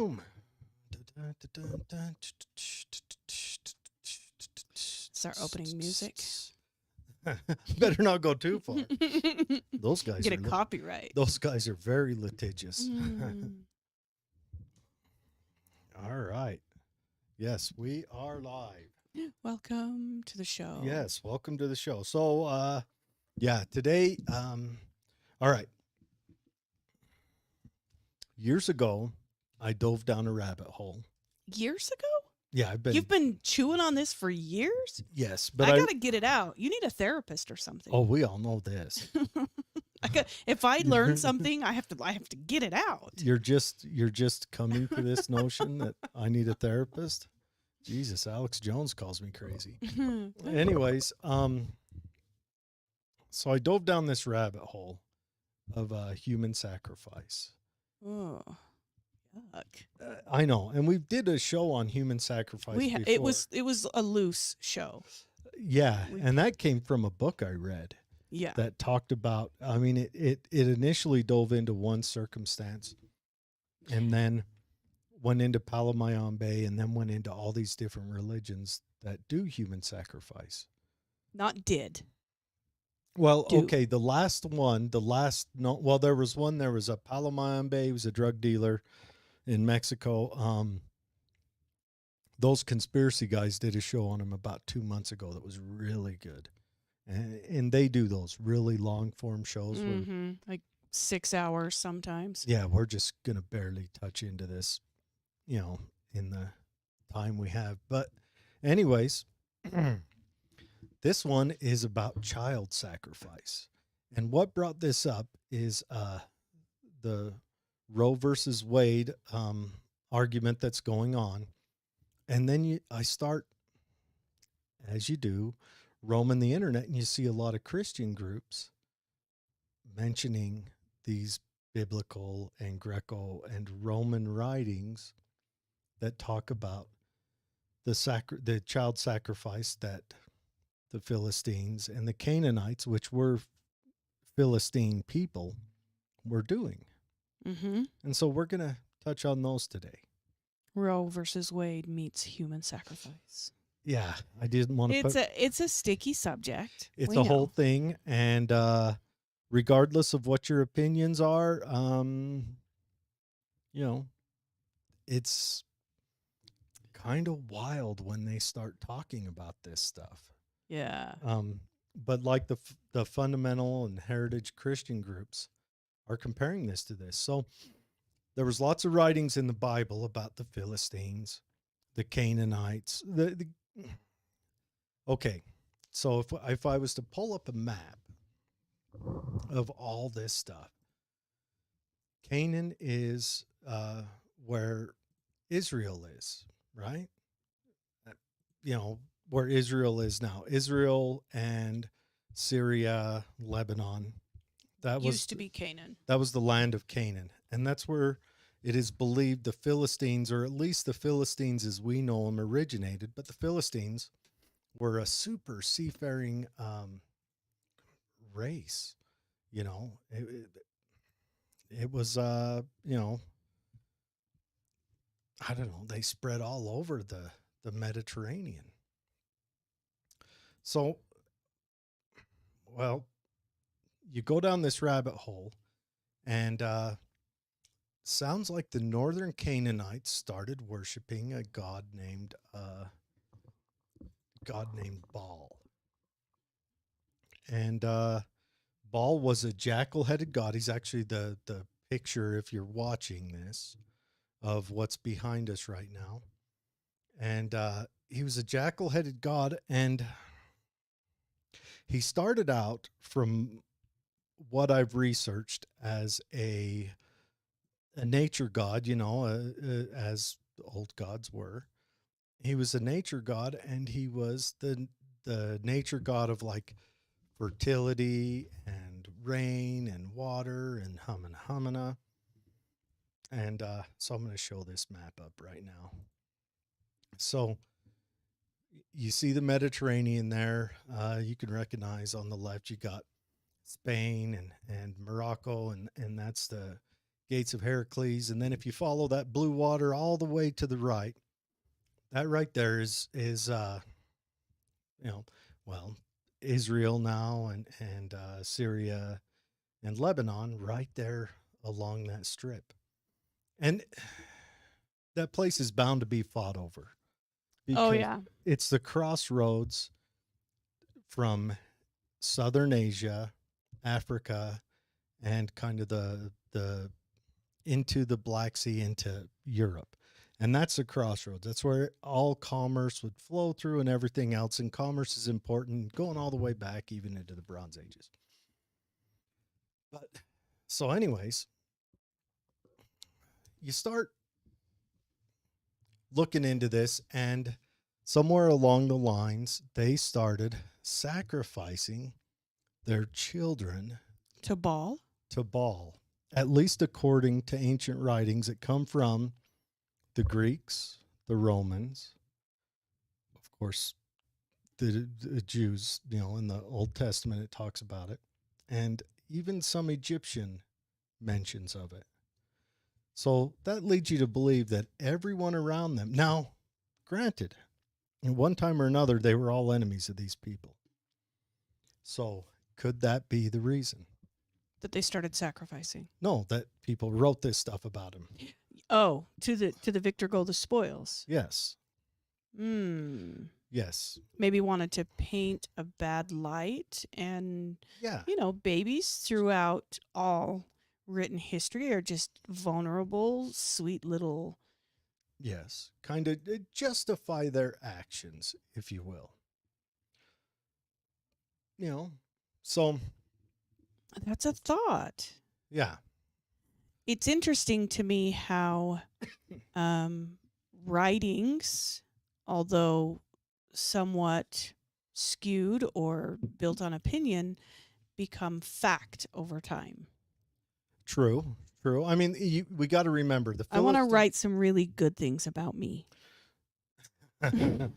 boom. It's our opening music. Better not go too far. Those guys Get are a copyright. Those guys are very litigious. All right. Yes, we are live. Welcome to the show. Yes, welcome to the show. So, today, all right. Years ago, I dove down a rabbit hole. Years ago? Yeah, You've been chewing on this for years? Yes, but I got to get it out. You need a therapist or something. Oh, we all know this. If I learn something, I have to get it out. You're just coming to this notion that I need a therapist? Jesus, Alex Jones calls me crazy. Anyways, so I dove down this rabbit hole of human sacrifice. Oh, yuck. I know, and we did a show on human sacrifice before. It was a loose show. Yeah, and that came from a book I read. Yeah. That talked about, I mean, it initially dove into one circumstance and then went into Palamayan Bay and then went into all these different religions that do human sacrifice. Not did. Well, okay, there was one, there was a Palamayan Bay, he was a drug dealer in Mexico. Those conspiracy guys did a show on him about 2 months ago that was really good. And they do those really long form shows. Like 6 hours sometimes. Yeah, we're just going to barely touch into this, in the time we have. But anyways, this one is about child sacrifice. And what brought this up is the Roe versus Wade argument that's going on. And then I start, as you do, roaming the internet, and you see a lot of Christian groups mentioning these biblical and Greco and Roman writings that talk about the child sacrifice that the Philistines and the Canaanites, which were Philistine people, were doing. Mm-hmm. And so we're going to touch on those today. Roe versus Wade meets human sacrifice. Yeah, I didn't want to It's a sticky subject. It's a whole thing, and regardless of what your opinions are, it's kind of wild when they start talking about this stuff. Yeah. But like the fundamental and heritage Christian groups are comparing this to this. So there was lots of writings in the Bible about the Philistines, the Canaanites, Okay, so if I was to pull up a map of all this stuff, Canaan is where Israel is, right? Where Israel is now. Israel and Syria, Lebanon. That used to be Canaan. That was the land of Canaan. And that's where it is believed the Philistines, or at least the Philistines as we know them, originated. But the Philistines were a super seafaring race. It was, I don't know, they spread all over the Mediterranean. So, well, you go down this rabbit hole, and sounds like the northern Canaanites started worshiping a god named Baal. And Baal was a jackal-headed god. He's actually the picture, if you're watching this, of what's behind us right now. And he was a jackal-headed god, and he started out, from what I've researched, as a nature god, as old gods were. He was a nature god, and he was the nature god of like fertility and rain and water and humana. And so I'm going to show this map up right now. So you see the Mediterranean there. You can recognize on the left you got Spain and Morocco, and that's the Gates of Heracles, and then if you follow that blue water all the way to the right, that right there is you know, well, Israel now and Syria and Lebanon right there along that strip. And that place is bound to be fought over Oh because yeah. it's the crossroads from Southern Asia, Africa, and kind of the into the Black Sea into Europe. And that's the crossroads. That's where all commerce would flow through and everything else. And commerce is important, going all the way back even into the Bronze Ages. But so, anyways, you start looking into this, and somewhere along the lines, they started sacrificing their children To Baal. to Baal, at least according to ancient writings that come from the Greeks, the Romans, of course, the Jews, in the Old Testament, it talks about it, and even some Egyptian mentions of it. So that leads you to believe that everyone around them, now, granted, at one time or another, they were all enemies of these people. So could that be the reason? That they started sacrificing. No, that people wrote this stuff about him. Oh, to the victor go the spoils. Yes. Yes. Maybe wanted to paint a bad light, and Yeah. babies throughout all written history are just vulnerable, sweet little. Yes. Kind of justify their actions, if you will. So That's a thought. yeah. It's interesting to me how writings, although somewhat skewed or built on opinion, become fact over time. True. I mean, we got to remember the I want to write some really good things about me. I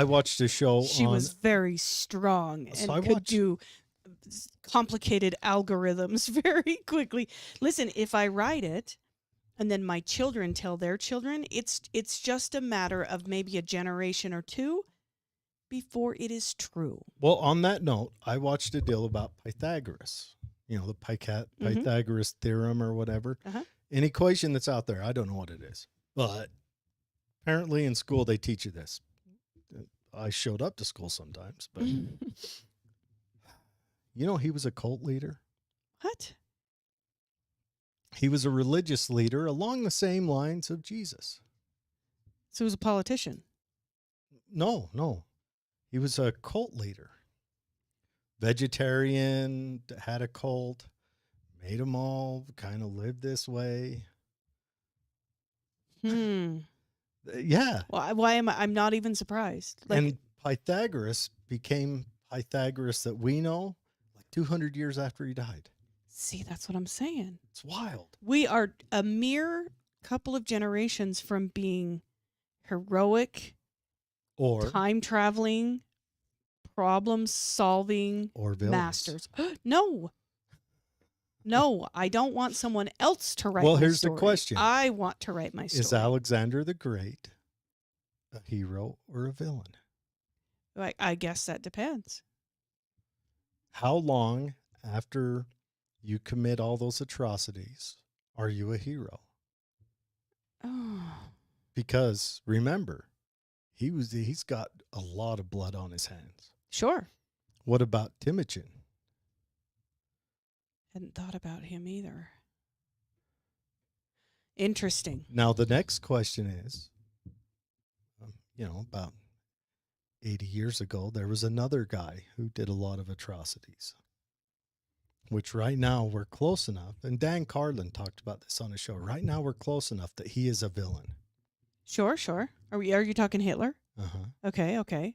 watched a show. She was very strong and So I could watched- do complicated algorithms very quickly. Listen, if I write it and then my children tell their children, it's just a matter of maybe a generation or two before it is true. Well, on that note, I watched a deal about Pythagoras. The Pythagoras theorem or whatever. Uh-huh. An equation that's out there. I don't know what it is, but apparently in school they teach you this. I showed up to school sometimes, but he was a cult leader. What? He was a religious leader along the same lines of Jesus. So he was a politician. No. He was a cult leader. Vegetarian, had a cult, made them all kind of live this way. Yeah. Well, why am I'm not even surprised. And Pythagoras became Pythagoras that we know like 200 years after he died. See, that's what I'm saying. It's wild. We are a mere couple of generations from being heroic, Or time traveling, problem solving or villains. masters. No, I don't want someone else to write. Well, my here's story. the question. I want to write my story. Is Alexander the Great a hero or a villain? I guess that depends. How long after you commit all those atrocities are you a hero? Oh. Because remember, he's got a lot of blood on his hands. Sure. What about Temujin? Hadn't thought about him either. Interesting. Now the next question is, about 80 years ago, there was another guy who did a lot of atrocities, which right now we're close enough. And Dan Carlin talked about this on his show. Right now we're close enough that he is a villain. Sure. Are you talking Hitler? Uh-huh. Okay.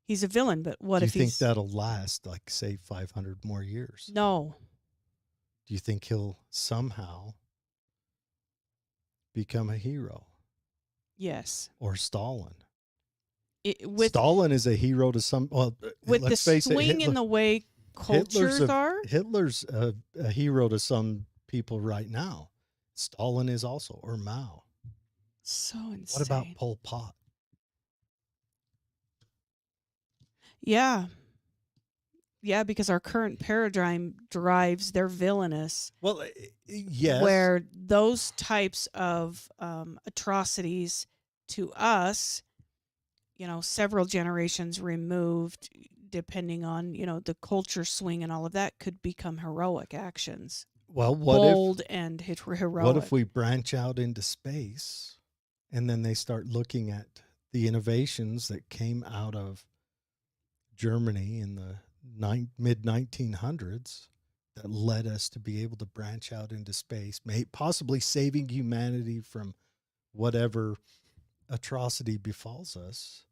He's a villain, but what Do you if think he's... that'll last, like, say, 500 more years? No. Do you think he'll somehow become a hero? Yes. Or Stalin? With Stalin is a hero to some... Well, the let's face swing it, in the way cultures are. Hitler's a hero to some people right now. Stalin is also, or Mao. So What about insane. Pol Pot? Yeah. Yeah, because our current paradigm drives they're villainous, Well, yes. where those types of atrocities to us, several generations removed, depending on, the culture swing and all of that, could become heroic actions. Well, Bold and what if heroic. we branch out into space and then they start looking at the innovations that came out of Germany in the mid 1900s that led us to be able to branch out into space, possibly saving humanity from whatever atrocity befalls us.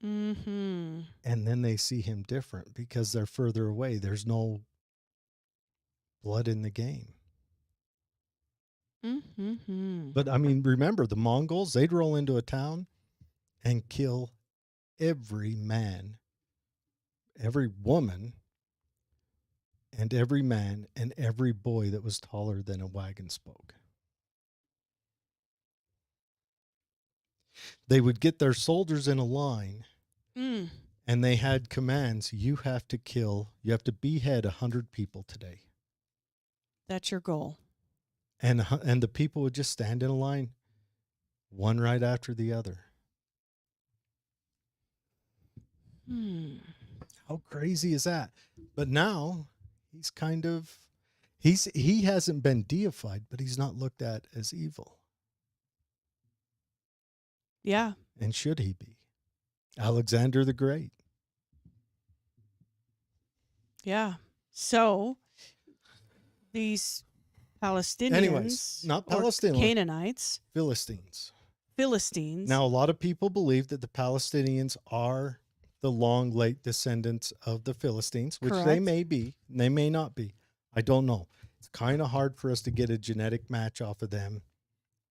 Mm-hmm. And then they see him different because they're further away. There's no blood in the game. Mm-hmm. But I mean, remember the Mongols, they'd roll into a town and kill every man, every woman, and every man and every boy that was taller than a wagon spoke. They would get their soldiers in a line Mm. and they had commands. You have to behead 100 people today. That's your goal. And the people would just stand in a line, one right after the other. Hmm. How crazy is that? But now he's he hasn't been deified, but he's not looked at as evil. Yeah. And should he be? Alexander the Great. Yeah. So these Anyways, Palestinians not or Palestinians, Canaanites, Philistines. Philistines. Now, a lot of people believe that the Palestinians are the long late descendants of the Philistines, which they Correct. may be, they may not be. I don't know. It's kind of hard for us to get a genetic match off of them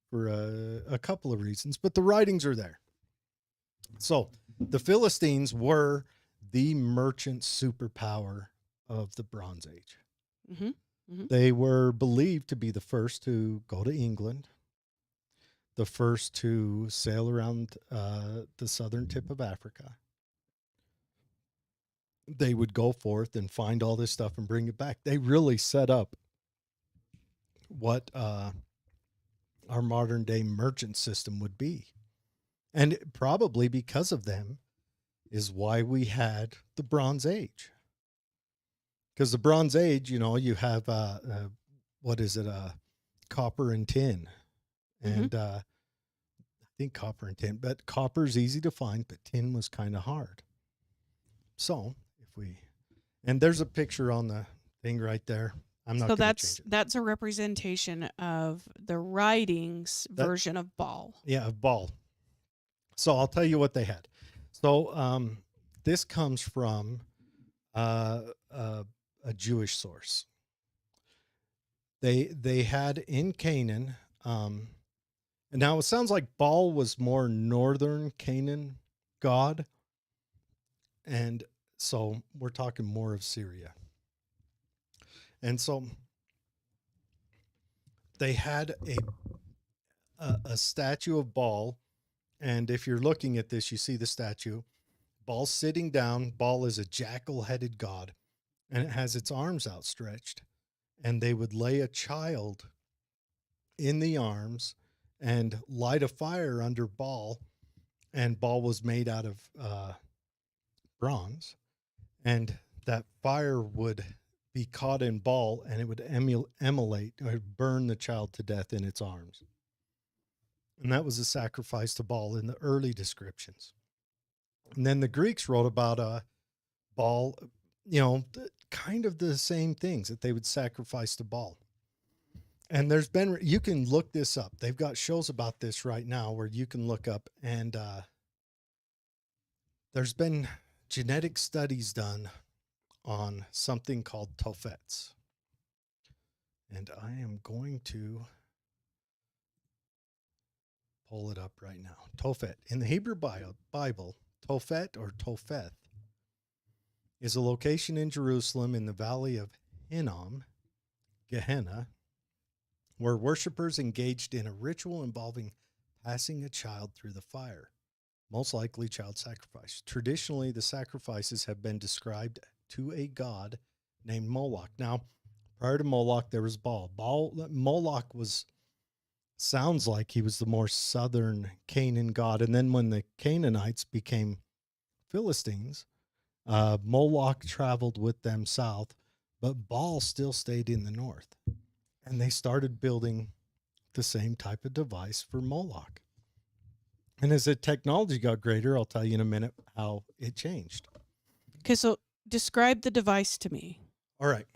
for a couple of reasons, but the writings are there. So the Philistines were the merchant superpower of the Bronze Age. Mm-hmm. Mm-hmm. They were believed to be the first to go to England, the first to sail around the southern tip of Africa. They would go forth and find all this stuff and bring it back. They really set up what our modern day merchant system would be. And probably because of them is why we had the Bronze Age. Because the Bronze Age, you have, what is it, copper and tin. And I think copper and tin, but copper's easy to find, but tin was kind of hard. So and there's a picture on the thing right there. I'm not So going to change it. that's a representation of the writings version of Baal. Yeah, of Baal. So I'll tell you what they had. So this comes from a Jewish source. They had in Canaan. Now it sounds like Baal was more northern Canaan god, and so we're talking more of Syria. And so they had a statue of Baal, and if you're looking at this, you see the statue. Baal sitting down. Baal is a jackal-headed god, and it has its arms outstretched. And they would lay a child in the arms and light a fire under Baal, and Baal was made out of bronze, and that fire would be caught in Baal, and it would emulate or burn the child to death in its arms. And that was a sacrifice to Baal in the early descriptions. And then the Greeks wrote about Baal, kind of the same things that they would sacrifice to Baal. And you can look this up. They've got shows about this right now where you can look up, and there's been genetic studies done on something called Tolfets. And I am going to pull it up right now. Tophet. In the Hebrew Bible, Tophet or Topheth is a location in Jerusalem in the valley of Hinnom, Gehenna, were worshippers engaged in a ritual involving passing a child through the fire, most likely child sacrifice. Traditionally, the sacrifices have been described to a god named Moloch. Now, prior to Moloch, there was Baal. Moloch sounds like he was the more southern Canaan god. And then when the Canaanites became Philistines, Moloch traveled with them south, but Baal still stayed in the north. And they started building the same type of device for Moloch. And as the technology got greater, I'll tell you in a minute how it changed. Okay, so describe the device to me. All right.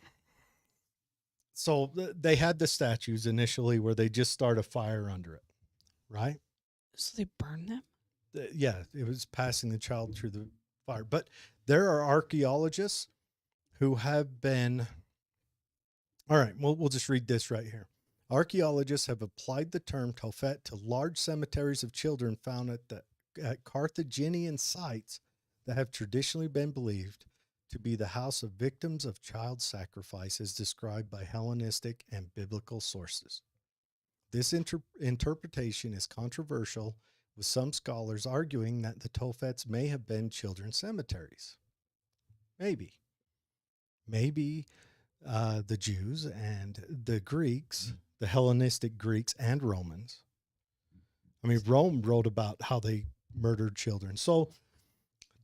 So they had the statues initially where they just start a fire under it, right? So they burn them? Yeah, it was passing the child through the fire. But there are archaeologists who have been. All right, we'll just read this right here. Archaeologists have applied the term Tophet to large cemeteries of children found at Carthaginian sites that have traditionally been believed to be the house of victims of child sacrifice as described by Hellenistic and biblical sources. This interpretation is controversial, with some scholars arguing that the Topfets may have been children's cemeteries. Maybe. Maybe the Jews and the Greeks, the Hellenistic Greeks and Romans. I mean, Rome wrote about how they murdered children. So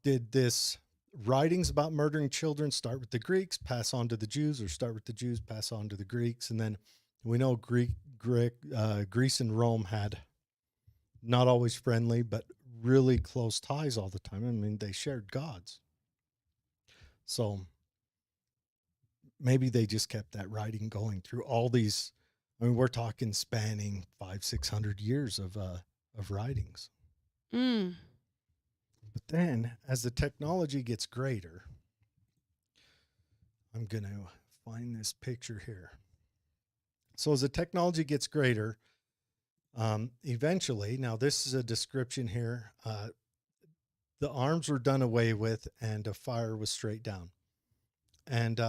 did this writings about murdering children start with the Greeks, pass on to the Jews, or start with the Jews, pass on to the Greeks? And then we know Greece and Rome had not always friendly, but really close ties all the time. I mean, they shared gods. So maybe they just kept that writing going through all these. I mean, we're talking spanning 500-600 years of writings. Mm. But then, as the technology gets greater, I'm going to find this picture here. So as the technology gets greater, eventually, now this is a description here, the arms were done away with and a fire was straight down. And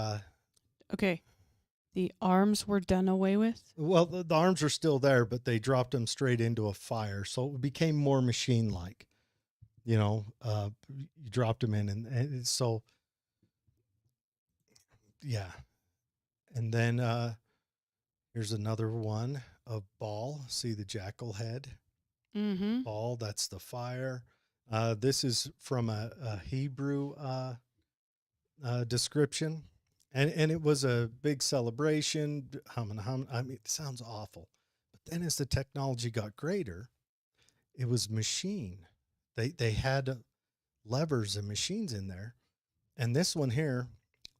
Okay. The arms were done away with? well, the arms are still there, but they dropped them straight into a fire. So it became more machine-like. You know, you dropped them in. And so, yeah. And then here's another one of Baal. See the jackal head? Mm-hmm. Baal, that's the fire. This is from a Hebrew description. And it was a big celebration. I mean, it sounds awful. But then as the technology got greater, it was machine. They had levers and machines in there. And this one here,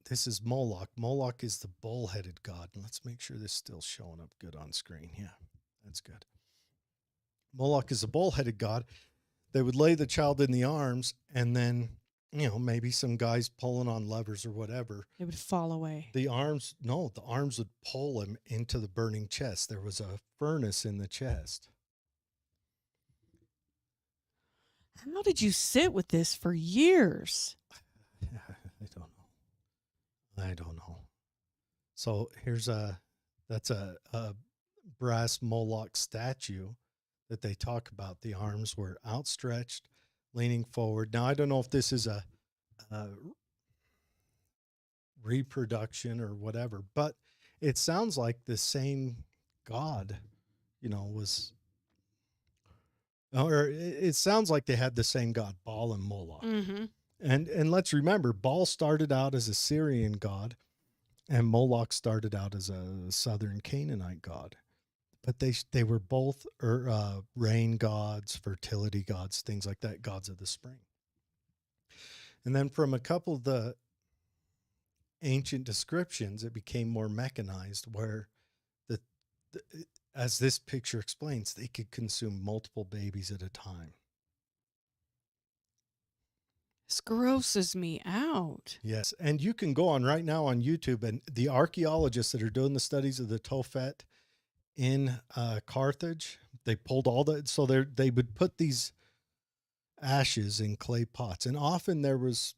this is Moloch. Moloch is the bull-headed god. And let's make sure this is still showing up good on screen. Yeah, that's good. Moloch is a bull-headed god. They would lay the child in the arms and then, you know, maybe some guys pulling on levers or whatever. It would fall away. The arms would pull him into the burning chest. There was a furnace in the chest. How did you sit with this for years? I don't know. So that's a brass Moloch statue that they talk about. The arms were outstretched, leaning forward. Now, I don't know if this is a reproduction or whatever, but it sounds like the same God, you know, was, or it sounds like they had the same God, Baal and Moloch. Mm-hmm. And let's remember, Baal started out as a Syrian god, and Moloch started out as a southern Canaanite god. But they were both rain gods, fertility gods, things like that, gods of the spring. And then from a couple of the ancient descriptions, it became more mechanized, where as this picture explains, they could consume multiple babies at a time. This grosses me out. Yes, and you can go on right now on YouTube, and the archaeologists that are doing the studies of the Tophet in Carthage, they pulled all the, so they would put these ashes in clay pots, and often there was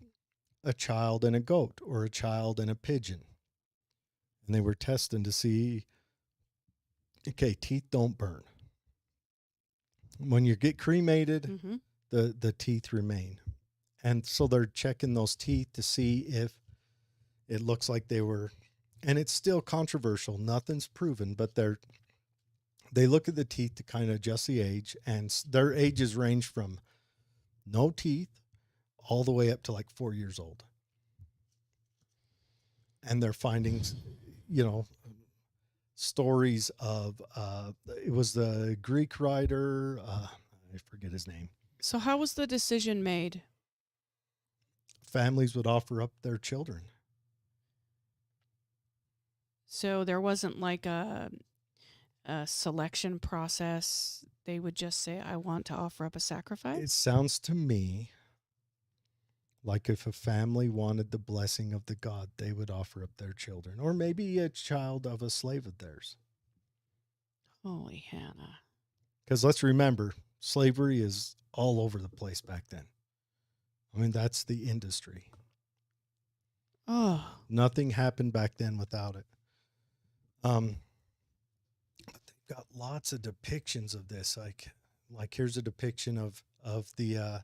a child and a goat or a child and a pigeon, and they were testing to see Okay, teeth don't burn. When you get cremated, Mm-hmm. the teeth remain. And so they're checking those teeth to see if it looks like they were, and it's still controversial. Nothing's proven, but they look at the teeth to kind of adjust the age, and their ages range from no teeth all the way up to like 4 years old. And they're finding, you know, stories of, it was the Greek writer, I forget his name. So how was the decision made? Families would offer up their children. So there wasn't like a selection process. They would just say, I want to offer up a sacrifice. It sounds to me like if a family wanted the blessing of the god, they would offer up their children, or maybe a child of a slave of theirs. Holy Hannah. Because let's remember, slavery is all over the place back then. I mean, that's the industry. Oh. Nothing happened back then without it. But they've got lots of depictions of this. Like here's a depiction of the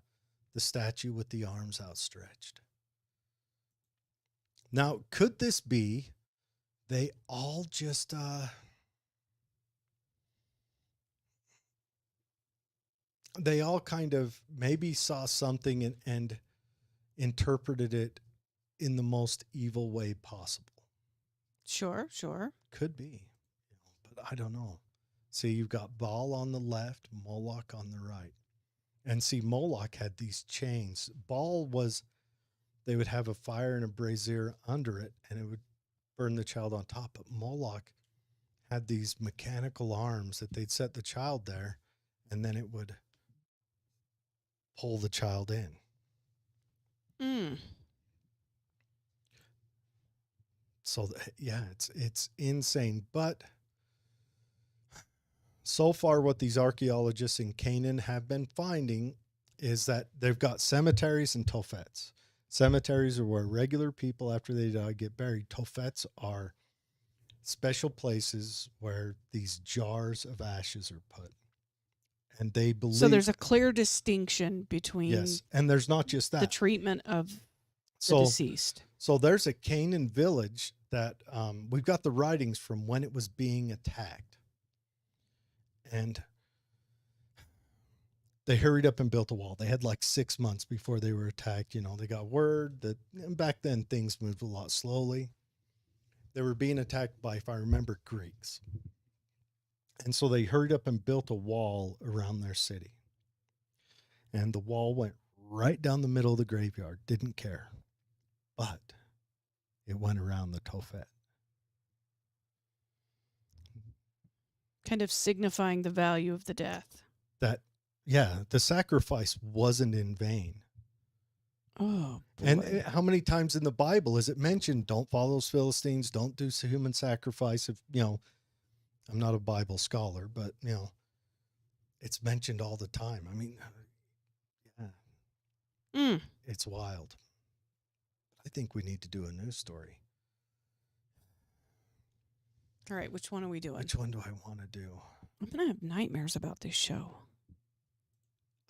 statue with the arms outstretched. Now, could this be they all just they all kind of maybe saw something and interpreted it in the most evil way possible? Sure. Could be, but I don't know. See, you've got Baal on the left, Moloch on the right. And see, Moloch had these chains. Baal was, they would have a fire and a brazier under it, and it would burn the child on top. But Moloch had these mechanical arms that they'd set the child there, and then it would pull the child in. So, yeah, it's insane. But so far, what these archaeologists in Canaan have been finding is that they've got cemeteries and Topfets. Cemeteries are where regular people, after they die, get buried. Topfets are special places where these jars of ashes are put. And they believe... So there's a clear distinction between... Yes, and there's not just that. The treatment of the deceased. So there's a Canaan village that we've got the writings from when it was being attacked. And they hurried up and built a wall. They had like 6 months before they were attacked. You know, they got word that back then things moved a lot slowly. They were being attacked by, if I remember, Greeks. And so they hurried up and built a wall around their city. And the wall went right down the middle of the graveyard. Didn't care. But it went around the Tophet. Kind of signifying the value of the death. That, yeah, the sacrifice wasn't in vain. Oh, boy. And how many times in the Bible is it mentioned, don't follow those Philistines, don't do human sacrifice? If, you know, I'm not a Bible scholar, but, you know, it's mentioned all the time. I mean, yeah, It's wild. I think we need to do a news story. All right, which one are we doing? Which one do I want to do? I'm going to have nightmares about this show.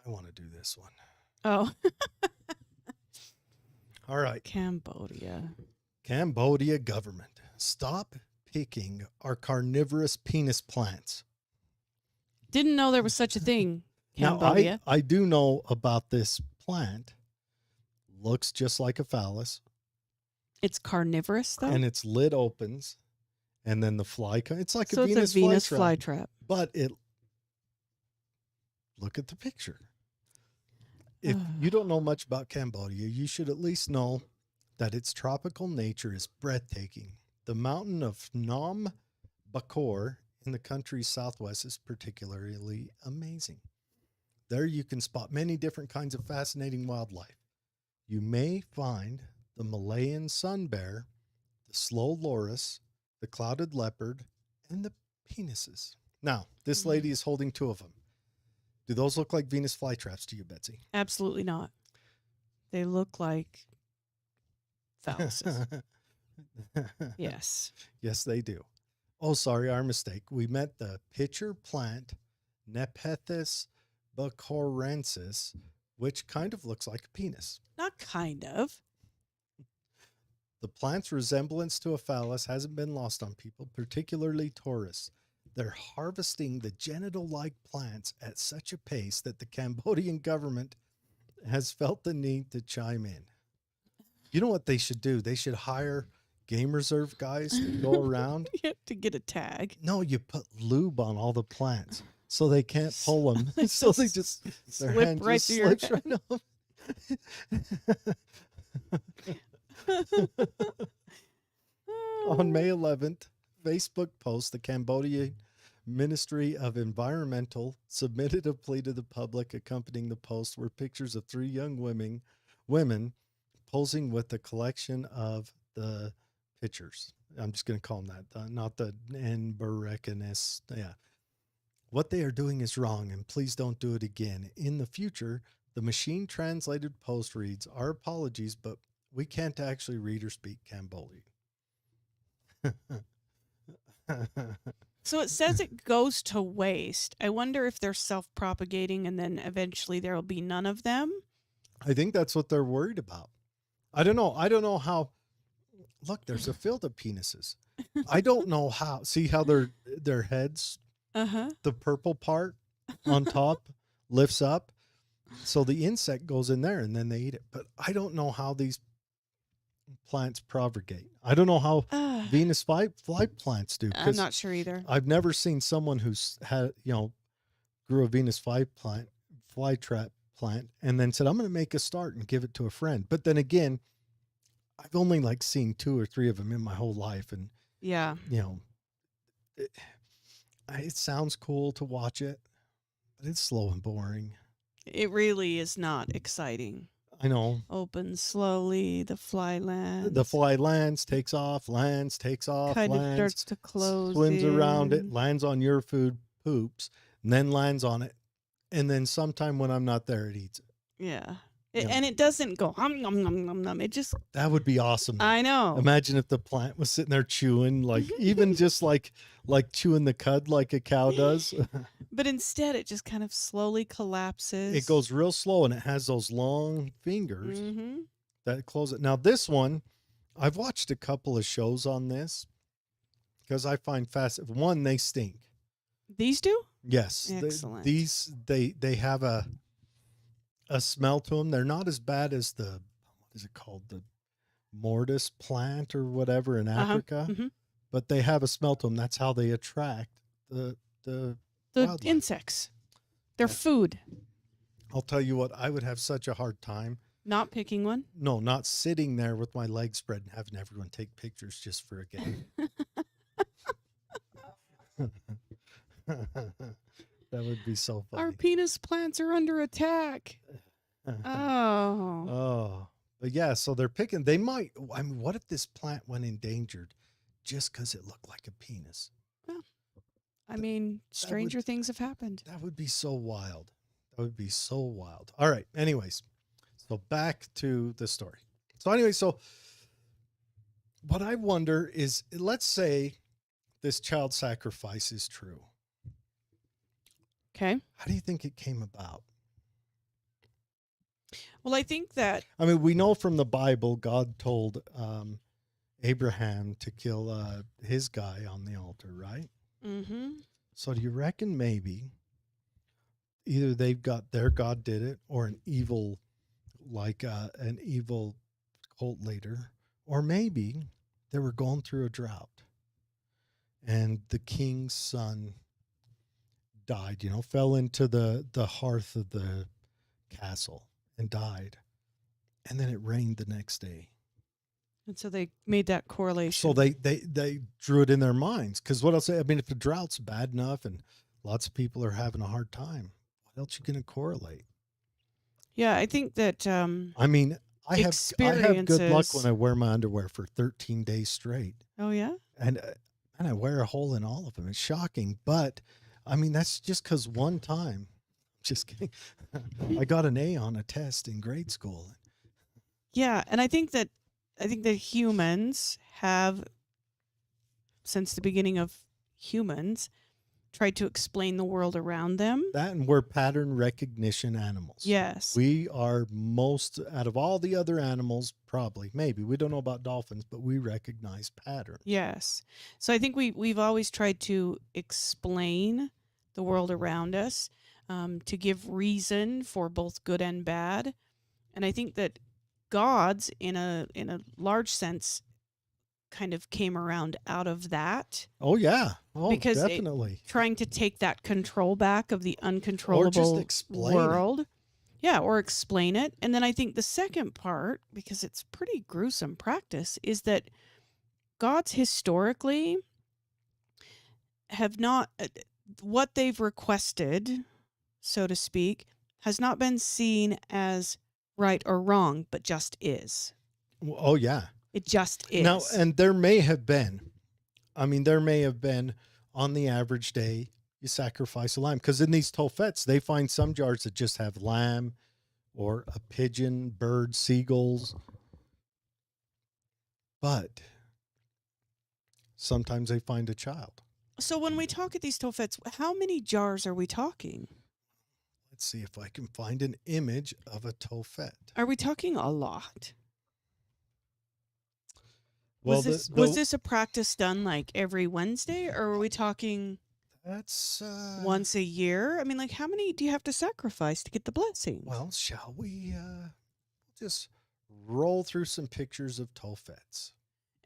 I want to do this one. Oh. All right. Cambodia Government. Stop picking our carnivorous penis plants. Didn't know there was such a thing, Cambodia. Now, I do know about this plant. Looks just like a phallus. It's carnivorous, though? And its lid opens, and then the fly comes. It's like so a Venus flytrap. But look at the picture. If you don't know much about Cambodia, you should at least know that its tropical nature is breathtaking. The mountain of Phnom Bakor in the country's southwest is particularly amazing. There you can spot many different kinds of fascinating wildlife. You may find the Malayan sun bear, the slow loris, the clouded leopard, and the penises. Now, this lady is holding 2 of them. Do those look like Venus flytraps to you, Betsy? Absolutely not. They look like phalluses. Yes. Yes, they do. Oh, sorry, our mistake. We meant the pitcher plant Nepenthes bacorensis, which kind of looks like a penis. Not kind of. The plant's resemblance to a phallus hasn't been lost on people, particularly tourists. They're harvesting the genital-like plants at such a pace that the Cambodian government has felt the need to chime in. You know what they should do? They should hire game reserve guys to go around. You have to get a tag. No, you put lube on all the plants so they can't pull them. They so they just just their slip hand right just through your slips right off. On May 11th, Facebook post, the Cambodia Ministry of Environmental submitted a plea to the public. Accompanying the post were pictures of 3 young women posing with a collection of the pictures. I'm just going to call them that, not the Nberekanist. Yeah. What they are doing is wrong, and please don't do it again. In the future, the machine translated post reads, "Our apologies, but we can't actually read or speak Cambodian." So it says it goes to waste. I wonder if they're self-propagating and then eventually there will be none of them. I think that's what they're worried about. I don't know. I don't know how. Look, there's a field of penises. I don't know how. See how their heads, Uh-huh. the purple part on top lifts up. So the insect goes in there and then they eat it. But I don't know how these plants propagate. I don't know how Venus fly plants do. I'm not sure either. I've never seen someone who's had, grew a Venus flytrap plant and then said, "I'm going to make a start and give it to a friend." But then again, I've only seen 2 or 3 of them in my whole life. And, Yeah. It sounds cool to watch it, but it's slow and boring. It really is not exciting. I know. Opens slowly, the fly lands. The fly lands, takes off, lands, takes off, kind lands, of starts to close. swims around it, in. lands on your food, poops, and then lands on it. And then sometime when I'm not there, it eats it. Yeah. Yeah. And it doesn't go hum nom nom nom nom. It just That would be awesome. I know. Imagine if the plant was sitting there chewing, even just like chewing the cud like a cow does. But instead it just kind of slowly collapses. It goes real slow, and it has those long fingers Mm-hmm. that close it. Now, this one, I've watched a couple of shows on this because I find one, they stink. These do? Yes. Excellent. They have a smell to them. They're not as bad as what is it called? The mortis plant or whatever in Africa. Mm-hmm. But they have a smell to them. That's how they attract the wildlife. Insects. They're food. I'll tell you what, I would have such a hard time. Not picking one? No, not sitting there with my legs spread and having everyone take pictures just for a game. That would be so funny. Our penis plants are under attack. Oh. Oh. But yeah, so they're picking. They might. I mean, what if this plant went endangered just because it looked like a penis? I mean, stranger things have happened. That would be so wild. That would be so wild. All right. Anyways, so back to the story. So anyway, so what I wonder is, let's say this child sacrifice is true. Okay. How do you think it came about? Well, I think that I mean, we know from the Bible, God told Abraham to kill his guy on the altar, right? mm-hmm. So do you reckon maybe either they've got their God did it, or an evil cult leader, or maybe they were going through a drought and the king's son died, fell into the hearth of the castle and died. And then it rained the next day. And so they made that correlation. So they drew it in their minds. Because what else? I mean, if the drought's bad enough and lots of people are having a hard time, what else are you going to correlate? Yeah, I think that I mean, I have good luck when I wear my underwear for 13 days straight. Oh, yeah? And I wear a hole in all of them. It's shocking. But, I mean, that's just because one time, just kidding, I got an A on a test in grade school. Yeah, and I think that humans have, since the beginning of humans tried to explain the world around them. That, and we're pattern recognition animals. Yes. We are most, out of all the other animals, probably, maybe, we don't know about dolphins, but we recognize patterns. Yes. So I think we've always tried to explain the world around us, to give reason for both good and bad. And I think that gods, in a large sense, kind of came around out of that, Oh, yeah. Oh, because definitely. trying to take that control back of the Or just uncontrollable explain world. Yeah, or explain it. And then I think the second part, because it's pretty gruesome practice, is that gods historically have not, what they've requested, so to speak, has not been seen as right or wrong, but just is. Oh, yeah. It just is. Now, and there may have been, on the average day, you sacrifice a lamb. Because in these Tolfets, they find some jars that just have lamb or a pigeon, bird, seagulls. But sometimes they find a child. So when we talk at these Topfets, how many jars are we talking? Let's see if I can find an image of a Tolfet. Are we talking a lot? Well, was this a practice done like every Wednesday, or are we talking that's once a year? I mean, like, how many do you have to sacrifice to get the blessings? Well, shall we just roll through some pictures of Tolfets?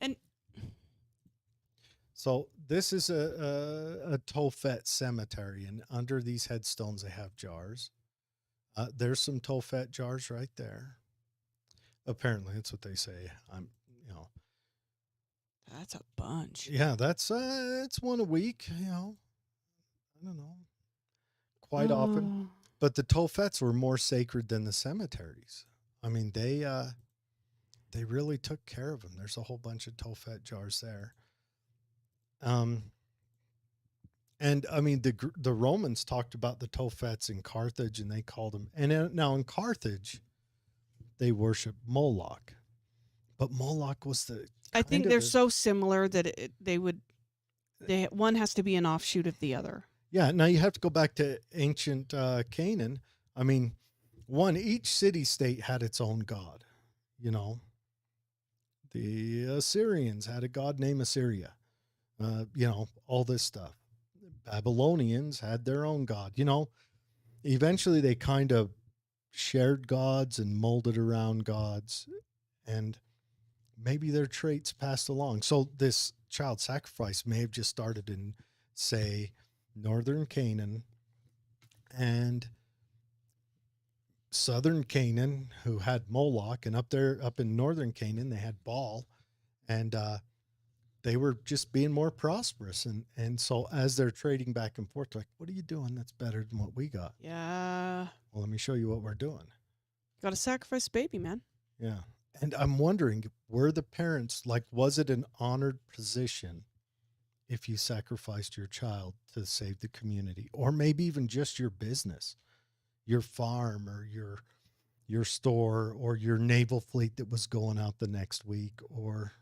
And so this is a Tolfet cemetery, and under these headstones they have jars. There's some Tolfet jars right there. Apparently, that's what they say. That's a bunch. Yeah, that's it's one a week. I don't know, quite often. But the Tolfets were more sacred than the cemeteries. I mean, they really took care of them. There's a whole bunch of Tolfet jars there. And I mean, the Romans talked about the Tolfets in Carthage, and they called them. And now in Carthage, they worship Moloch, but Moloch was the. I think they're so similar that one has to be an offshoot of the other. Yeah. Now you have to go back to ancient Canaan. I mean, each city-state had its own god. The Assyrians had a god named Assyria. All this stuff. Babylonians had their own god. Eventually they kind of shared gods and molded around gods, and maybe their traits passed along. So this child sacrifice may have just started in, say, northern Canaan, and southern Canaan, who had Moloch, and up in northern Canaan, they had Baal, and they were just being more prosperous. And so as they're trading back and forth, like, what are you doing that's better than what we got? Yeah. Well, let me show you what we're doing. Got to sacrifice baby, man. Yeah. And I'm wondering, were the parents, like, was it an honored position if you sacrificed your child to save the community, or maybe even just your business, your farm, or your store, or your naval fleet that was going out the next week? Or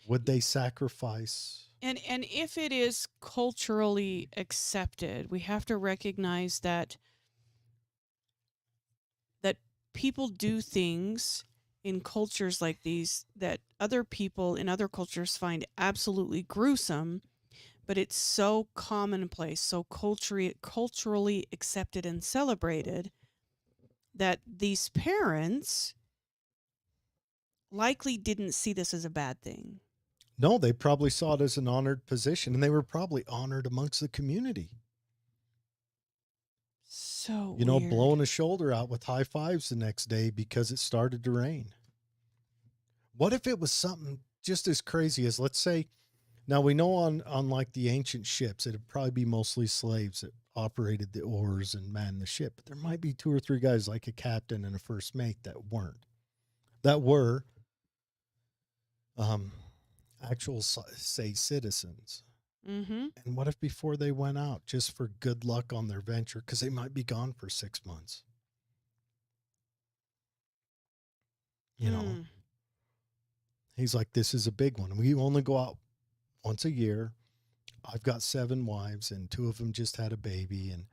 would they sacrifice? And if it is culturally accepted, we have to recognize that people do things in cultures like these that other people in other cultures find absolutely gruesome, but it's so commonplace, so culturally accepted and celebrated, that these parents likely didn't see this as a bad thing. No, they probably saw it as an honored position, and they were probably honored amongst the community. So weird. Blowing a shoulder out with high fives the next day because it started to rain. What if it was something just as crazy as, let's say, now we know on like the ancient ships, it'd probably be mostly slaves that operated the oars and manned the ship, but there might be 2 or 3 guys like a captain and a first mate that were actual, say, citizens. Mm-hmm. And what if before they went out, just for good luck on their venture, because they might be gone for 6 months? He's like, this is a big one. We only go out once a year. I've got 7 wives, and 2 of them just had a baby, and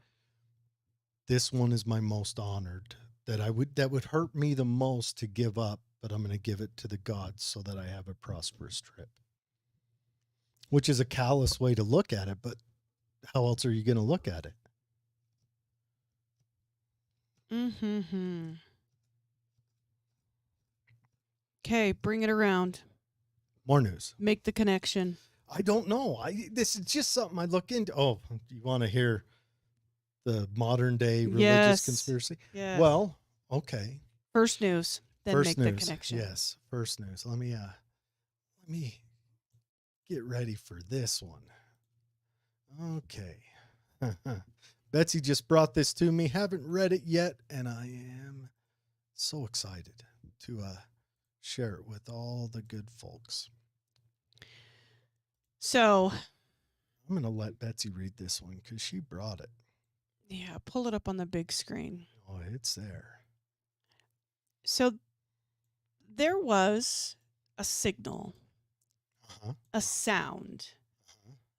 this one is my most honored. That would hurt me the most to give up, but I'm going to give it to the gods so that I have a prosperous trip. Which is a callous way to look at it, but how else are you going to look at it? Mm-hmm. Okay, bring it around. More news. Make the connection. I don't know. This is just something I look into. Oh, you want to hear the modern day religious conspiracy? Yeah. Well, okay. First news, then First make news. the connection. Yes, first news. Let me get ready for this one. Okay. Betsy just brought this to me. Haven't read it yet, and I am so excited to share it with all the good folks. So I'm going to let Betsy read this one because she brought it. yeah, pull it up on the big screen. Oh, it's there. So there was a signal, a sound.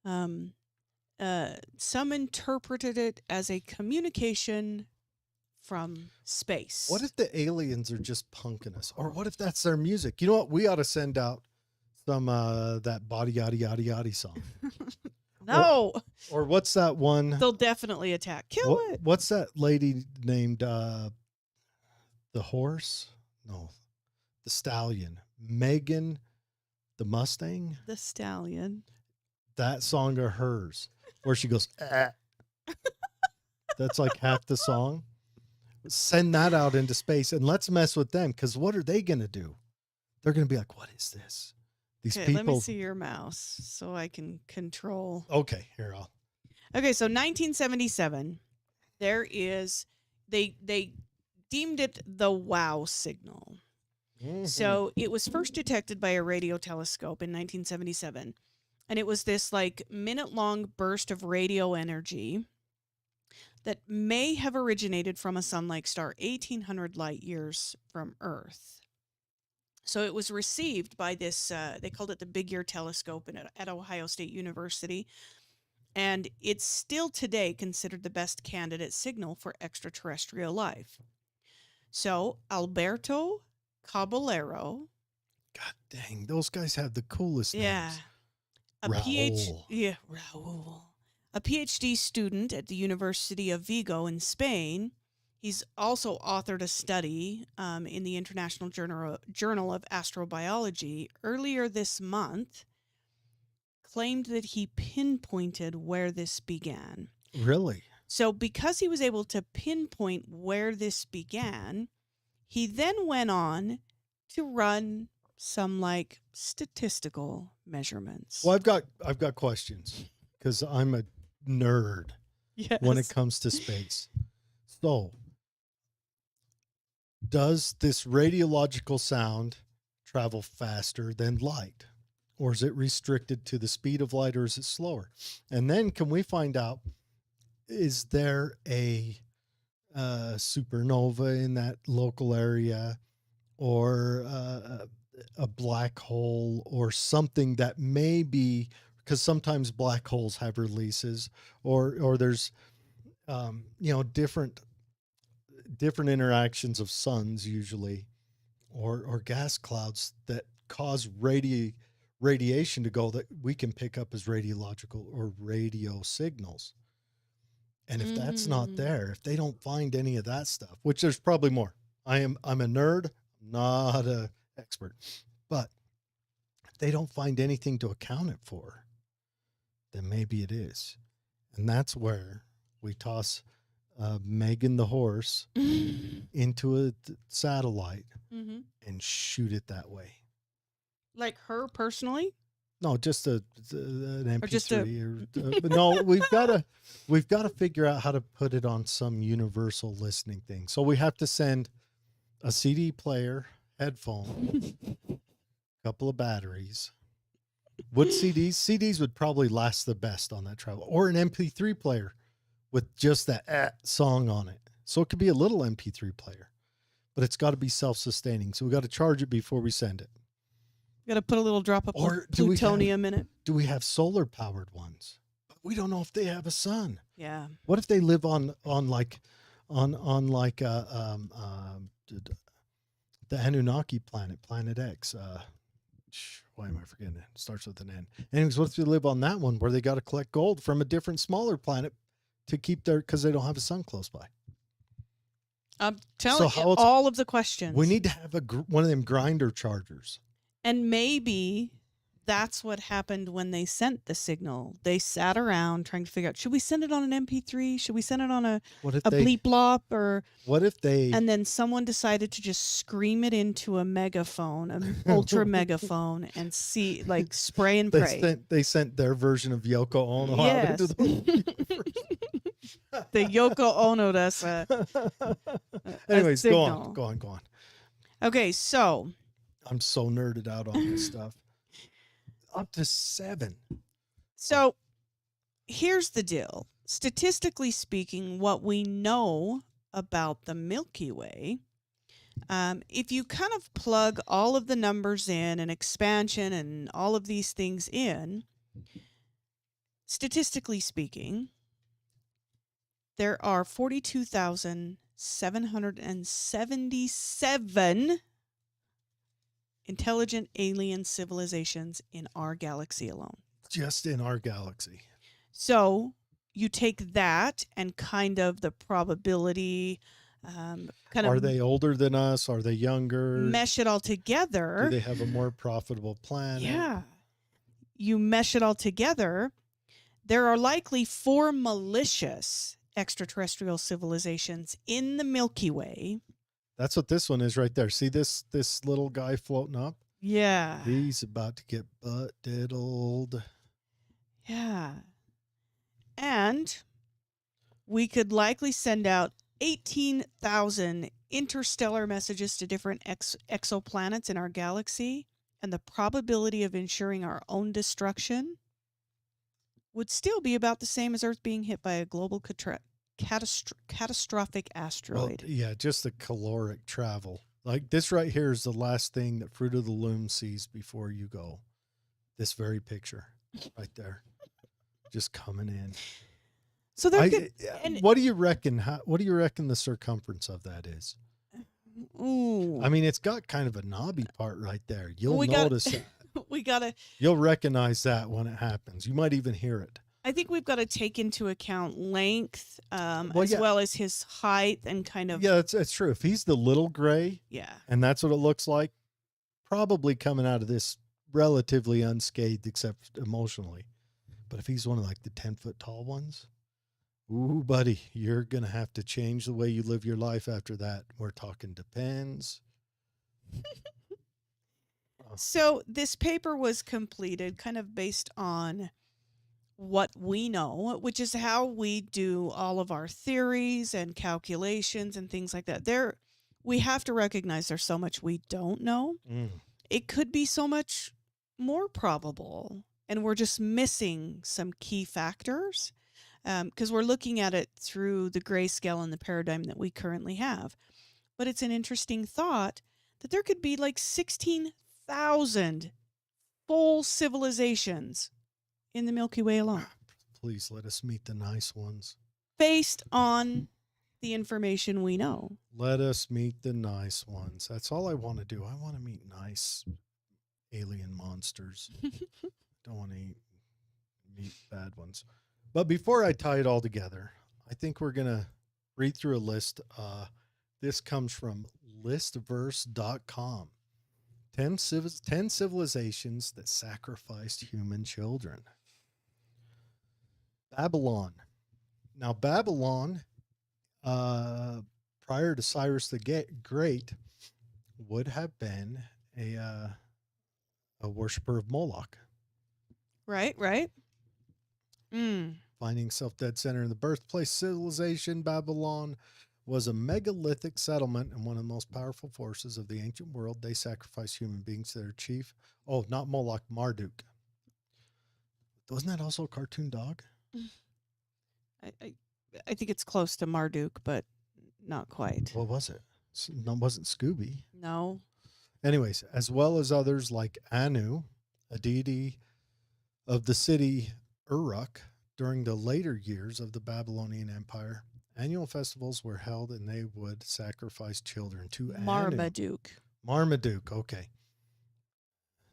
Some interpreted it as a communication from space. What if the aliens are just punking us? Or what if that's their music? You know what? We ought to send out some that body yaddy yaddy yaddy song. No. Or what's that one? They'll definitely attack. Kill it. What's that lady named the horse? No. The stallion. Megan the Mustang? The stallion. That song of hers where she goes, That's like half the song. Send that out into space and let's mess with them, because what are they going to do? They're going to be like, what is this? These people. Let me see your mouse so I can control. Okay, here I'll. Okay, so 1977, there is, they deemed it the wow signal. Mm-hmm. So it was first detected by a radio telescope in 1977. And it was this like minute-long burst of radio energy that may have originated from a sun-like star 1,800 light years from Earth. So it was received by this, they called it the Big Ear Telescope at Ohio State University. And it's still today considered the best candidate signal for extraterrestrial life. So Alberto Caballero. God dang, those guys have the coolest Yeah. names. Raul. A PhD student at the University of Vigo in Spain. He's also authored a study in the International Journal of Astrobiology earlier this month, claimed that he pinpointed where this began. Really? So because he was able to pinpoint where this began, he then went on to run some like statistical measurements. Well, I've got questions because I'm a nerd when it comes to space. So, does this radiological sound travel faster than light? Or is it restricted to the speed of light, or is it slower? And then can we find out, is there a supernova in that local area, or a black hole, or something that may be, because sometimes black holes have releases, or there's different interactions of suns usually, or gas clouds that cause radiation to go that we can pick up as radiological or radio signals. And if that's not there, if they don't find any of that stuff, which there's probably more. I'm a nerd, not a expert, but if they don't find anything to account it for, then maybe it is. And that's where we toss Megan the horse into a satellite and shoot it that way. Like her personally? No, just an MP3. No, we've got to figure out how to put it on some universal listening thing. So we have to send a CD player, headphone, a couple of batteries. Would CDs would probably last the best on that travel, or an MP3 player with just that song on it. So it could be a little MP3 player, but it's got to be self-sustaining. So we got to charge it before we send it. Got to put a little drop of plutonium in it. Do we have solar powered ones? we don't know if they have a sun. Yeah. What if they live on the Anunnaki planet, Planet X? Why am I forgetting it? It starts with an N. Anyways, what if they live on that one where they got to collect gold from a different, smaller planet to keep their, because they don't have a sun close by? I'm telling So you, how else- all of the questions. We need to have one of them grinder chargers. And maybe that's what happened when they sent the signal. They sat around trying to figure out, should we send it on an MP3? Should we send it on a What if bleep blop? Or What if they? and then someone decided to just scream it into a megaphone, an ultra megaphone, and see, like, spray and pray. They sent their version of Yoko Ono out Yes. into the The Yoko Ono does. Anyways, go signal. on. Okay, so I'm so nerded out on this stuff. Up to 7. So here's the deal. Statistically speaking, what we know about the Milky Way, if you kind of plug all of the numbers in and expansion and all of these things in, statistically speaking, there are 42,777 intelligent alien civilizations in our galaxy alone. Just in our galaxy. So you take that and kind of the probability, Are they older than us? Are they younger? mesh it all together. Do they have a more profitable planet? Yeah. You mesh it all together. There are likely 4 malicious extraterrestrial civilizations in the Milky Way. That's what this one is right there. See this little guy floating up? Yeah. He's about to get butt diddled. Yeah. And we could likely send out 18,000 interstellar messages to different exoplanets in our galaxy, and the probability of ensuring our own destruction would still be about the same as Earth being hit by a global catastrophic asteroid. Well, yeah, just the caloric travel. Like this right here is the last thing that Fruit of the Loom sees before you go. This very picture right there. Just coming in. So there could, and, what do you reckon? What do you reckon the circumference of that is? ooh, I mean, it's got kind of a knobby part right there. You'll we notice got, it. We gotta. You'll recognize that when it happens. You might even hear it. I think we've got to take into account length, Well, as yeah. well as his height and kind of. Yeah, that's true. If he's the little gray, Yeah. and that's what it looks like, probably coming out of this relatively unscathed, except emotionally. But if he's one of like the 10-foot tall ones, ooh, buddy, you're going to have to change the way you live your life after that. We're talking depends. So this paper was completed kind of based on what we know, which is how we do all of our theories and calculations and things like that. We have to recognize there's so much we don't know. It could be so much more probable, and we're just missing some key factors because we're looking at it through the grayscale and the paradigm that we currently have. But it's an interesting thought that there could be like 16,000 full civilizations in the Milky Way alone. Please let us meet the nice ones. Based on the information we know. Let us meet the nice ones. That's all I want to do. I want to meet nice alien monsters. Don't want to meet bad ones. But before I tie it all together, I think we're going to read through a list. This comes from Listverse.com. 10 civilizations that sacrificed human children. Babylon. Now, Babylon, prior to Cyrus the Great, would have been a worshiper of Moloch. Right. Finding self dead center in the birthplace civilization, Babylon was a megalithic settlement and one of the most powerful forces of the ancient world. They sacrificed human beings to their chief. Oh, not Moloch, Marduk. Wasn't that also a cartoon dog? I think it's close to Marduk, but not quite. What was it? It wasn't Scooby. No. Anyways, as well as others like Anu, a deity of the city Uruk, during the later years of the Babylonian Empire, annual festivals were held and they would sacrifice children to Marmaduke. Marmaduke. Okay.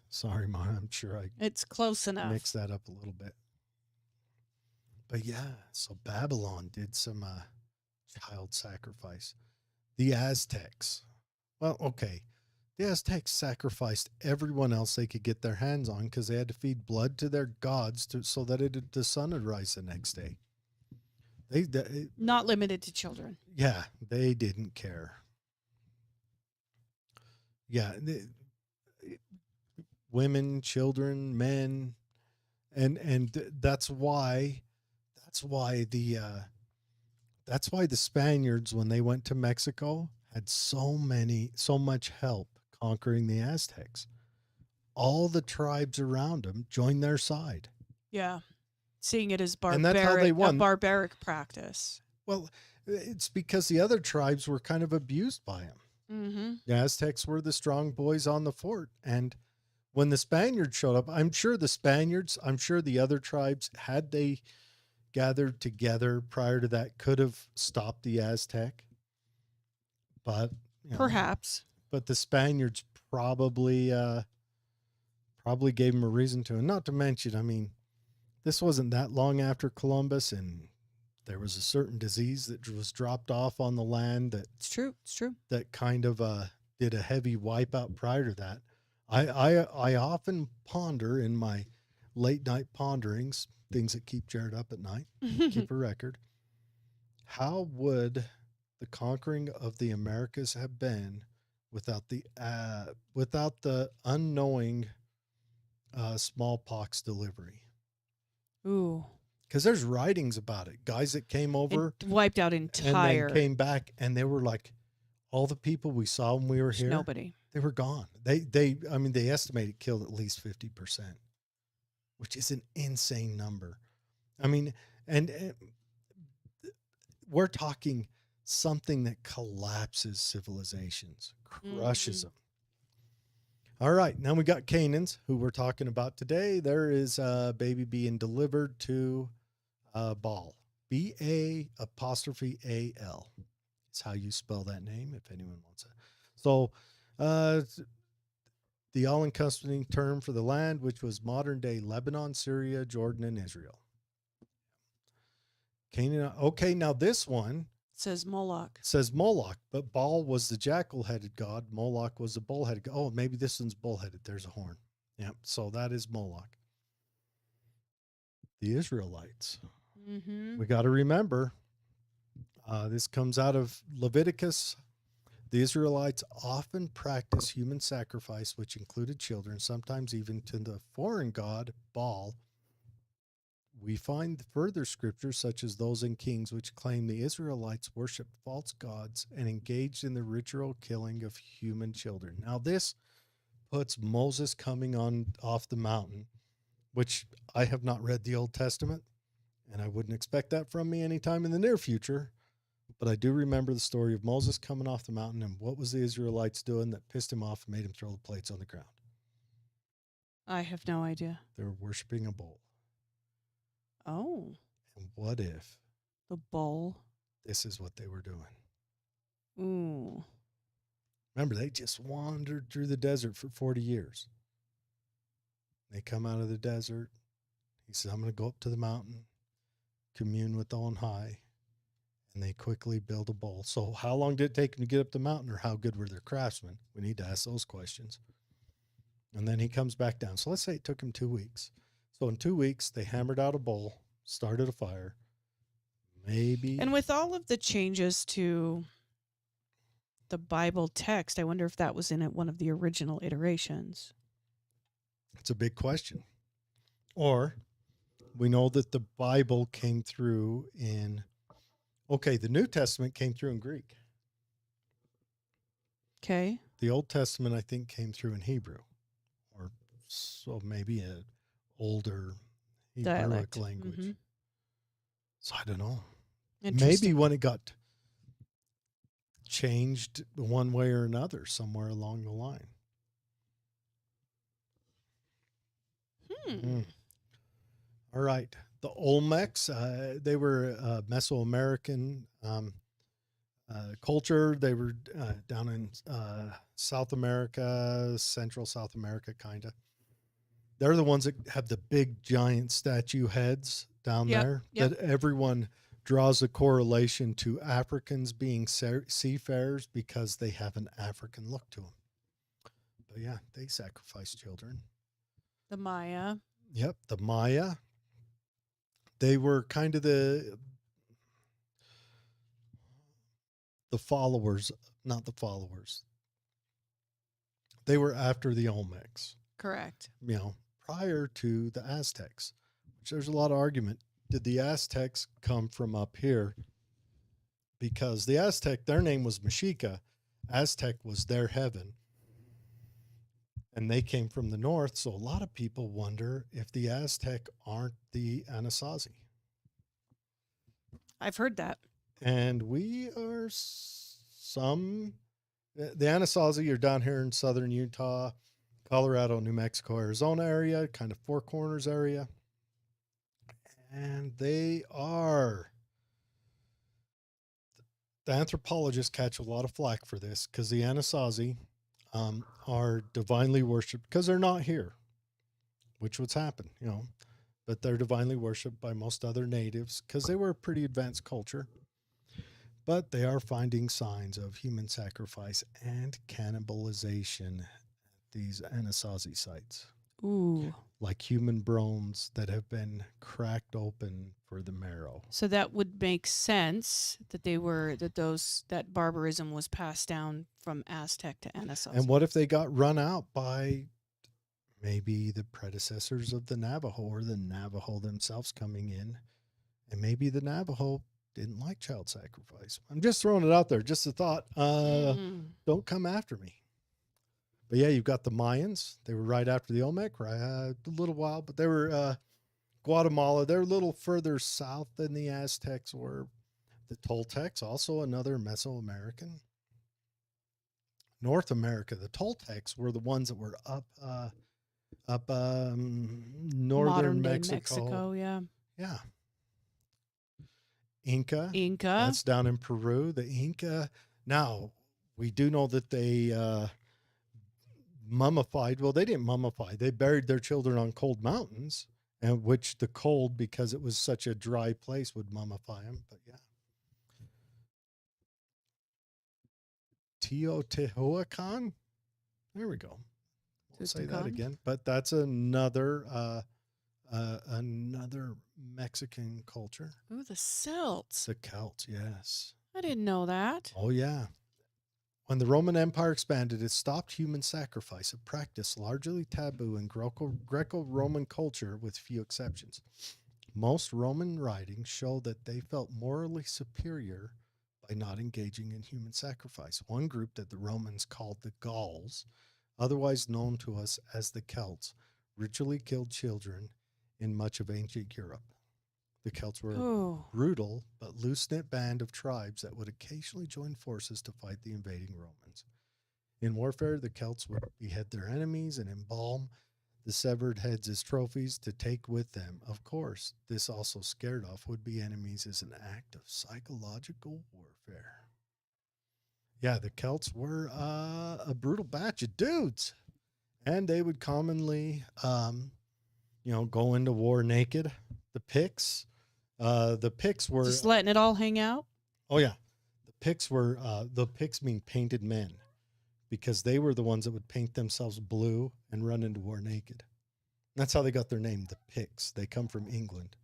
Sorry, Mom. I'm sure I It's close enough. mixed that up a little bit. But yeah, so Babylon did some child sacrifice. The Aztecs. Well, okay. The Aztecs sacrificed everyone else they could get their hands on because they had to feed blood to their gods so that the sun would rise the next day. Not limited to children. Yeah, they didn't care. Yeah, women, children, men, and that's why the Spaniards, when they went to Mexico, had so much help conquering the Aztecs. All the tribes around them joined their side. Yeah. Seeing it as And that's how they won. a barbaric practice. Well, it's because the other tribes were kind of abused by them. Mm-hmm. The Aztecs were the strong boys on the fort. And when the Spaniards showed up, I'm sure the other tribes, had they gathered together prior to that, could have stopped the Aztec. But perhaps. But the Spaniards probably gave them a reason to. And not to mention, I mean, this wasn't that long after Columbus, and there was a certain disease that was dropped off on the land that It's true. that kind of did a heavy wipeout prior to that. I often ponder in my late night ponderings, things that keep Jared up at night, keep a record. How would the conquering of the Americas have been without the unknowing smallpox delivery? Ooh. Because there's writings about it. Guys that came over, it wiped out and entire. then came back, and they were like, all the people we saw when we were here, Nobody. they were gone. They estimate it killed at least 50%, which is an insane number. I mean, and we're talking something that collapses civilizations, crushes them. All right, now we got Canaans, who we're talking about today. There is a baby being delivered to Baal. B-A apostrophe A-L. It's how you spell that name, if anyone wants it. So the all-encompassing term for the land, which was modern-day Lebanon, Syria, Jordan, and Israel. Canaan. Okay, now this one says Moloch. But Baal was the jackal-headed god. Moloch was the bull-headed god. Oh, maybe this one's bull-headed. There's a horn. Yeah, so that is Moloch. The Israelites. Mm-hmm. We got to remember, this comes out of Leviticus. The Israelites often practiced human sacrifice, which included children, sometimes even to the foreign god, Baal. We find further scriptures, such as those in Kings, which claim the Israelites worshiped false gods and engaged in the ritual killing of human children. Now, this puts Moses coming off the mountain, which I have not read the Old Testament, and I wouldn't expect that from me anytime in the near future. But I do remember the story of Moses coming off the mountain, and what was the Israelites doing that pissed him off and made him throw the plates on the ground? I have no idea. They were worshiping a bull. Oh. And what if the bull? This is what they were doing. Ooh. Remember, they just wandered through the desert for 40 years. They come out of the desert. He says, I'm going to go up to the mountain, commune with On High, and they quickly build a bull. So how long did it take them to get up the mountain, or how good were their craftsmen? We need to ask those questions. And then he comes back down. So let's say it took him 2 weeks. So in 2 weeks, they hammered out a bull, started a fire, maybe. And with all of the changes to the Bible text, I wonder if that was in one of the original iterations. It's a big question. Or we know that the Bible came through the New Testament came through in Greek. Okay. The Old Testament, I think, came through in Hebrew, or so maybe an older Hebrewic language. Mm-hmm. So I don't know. Maybe when it got changed one way or another somewhere along the line. All right. The Olmecs, they were Mesoamerican culture. They were down in South America, Central South America, kind of. They're the ones that have the big giant statue heads down Yep. there Yep. that everyone draws a correlation to Africans being seafarers because they have an African look to them. But yeah, they sacrifice children. The Maya. Yep, the Maya. They were kind of the followers, not the followers. They were after the Olmecs, Correct. prior to the Aztecs, which there's a lot of argument. Did the Aztecs come from up here? Because the Aztec, their name was Mexica. Aztec was their heaven. And they came from the north. So a lot of people wonder if the Aztec aren't the Anasazi. I've heard that. And we are the Anasazi are down here in southern Utah, Colorado, New Mexico, Arizona area, kind of Four Corners area. And the anthropologists catch a lot of flack for this because the Anasazi are divinely worshipped because they're not here, which would happen, but they're divinely worshipped by most other natives because they were a pretty advanced culture. But they are finding signs of human sacrifice and cannibalization at these Anasazi sites. Ooh. Like human bones that have been cracked open for the marrow. So that would make sense that that barbarism was passed down from Aztec to Anasazi. And what if they got run out by maybe the predecessors of the Navajo or the Navajo themselves coming in? And maybe the Navajo didn't like child sacrifice. I'm just throwing it out there. Just a thought. Don't come after me. But yeah, you've got the Mayans. They were right after the Olmec, right? A little while, but they were Guatemala. They're a little further south than the Aztecs were. The Toltecs, also another Mesoamerican. North America, the Toltecs were the ones that were up northern Mexico, yeah. Yeah. Inca. That's down in Peru. The Inca. Now, we do know that they mummified. Well, they didn't mummify. They buried their children on cold mountains, and which the cold, because it was such a dry place, would mummify them. But yeah. Teotihuacan. There we go. We'll say that again. But that's another Mexican culture. Ooh, the Celts. The Celts, yes. I didn't know that. Oh, yeah. When the Roman Empire expanded, it stopped human sacrifice, a practice largely taboo in Greco-Roman culture with few exceptions. Most Roman writings show that they felt morally superior by not engaging in human sacrifice. One group that the Romans called the Gauls, otherwise known to us as the Celts, ritually killed children in much of ancient Europe. The Celts were a brutal but loose-knit band of tribes that would occasionally join forces to fight the invading Romans. In warfare, the Celts would behead their enemies and embalm the severed heads as trophies to take with them. Of course, this also scared off would-be enemies as an act of psychological warfare. Yeah, the Celts were a brutal batch of dudes, and they would commonly, go into war naked. The Picts were just letting it all hang out. Oh yeah, the Picts mean painted men, because they were the ones that would paint themselves blue and run into war naked. That's how they got their name, the Picts. They come from England.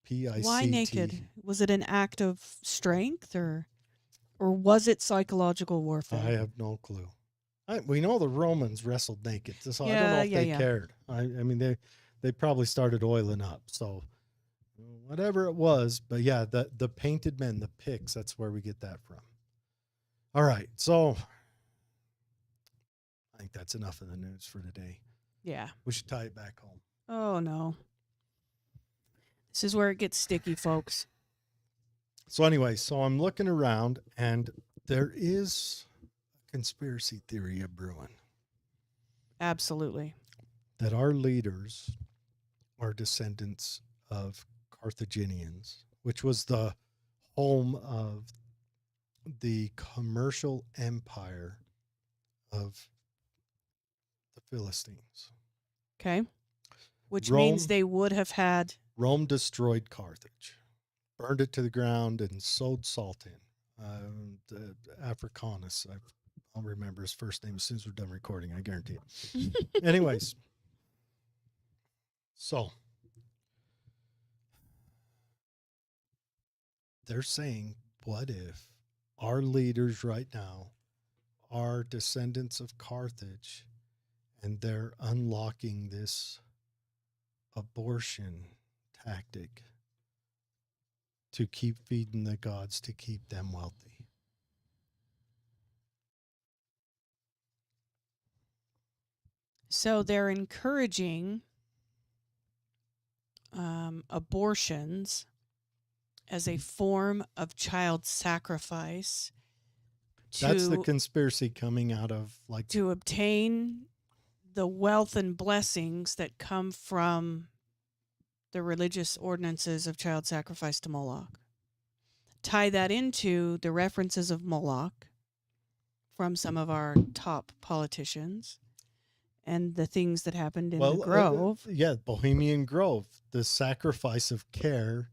P-I-C-T. Why naked? Was it an act of strength, or was it psychological warfare? I have no clue. We know the Romans wrestled naked, so I don't know if they cared. I mean, they probably started oiling up, so whatever it was. But yeah, the painted men, the Picts, that's where we get that from. All right, so I think that's enough of the news for today. Yeah. We should tie it back home. Oh, no. This is where it gets sticky, folks. So anyway, I'm looking around, and there is a conspiracy theory of brewing. Absolutely. That our leaders are descendants of Carthaginians, which was the home of the commercial empire of the Philistines. Okay. Which means Rome they would have had. Rome destroyed Carthage, burned it to the ground, and sowed salt in. The Africanus, I'll remember his first name as soon as we're done recording, I guarantee it. Anyways, so they're saying, what if our leaders right now are descendants of Carthage and they're unlocking this abortion tactic to keep feeding the gods to keep them wealthy? So they're encouraging abortions as a form of child sacrifice That's the to conspiracy coming out of like to obtain the wealth and blessings that come from the religious ordinances of child sacrifice to Moloch. Tie that into the references of Moloch from some of our top politicians and the things that happened in the Grove. Bohemian Grove. The sacrifice of care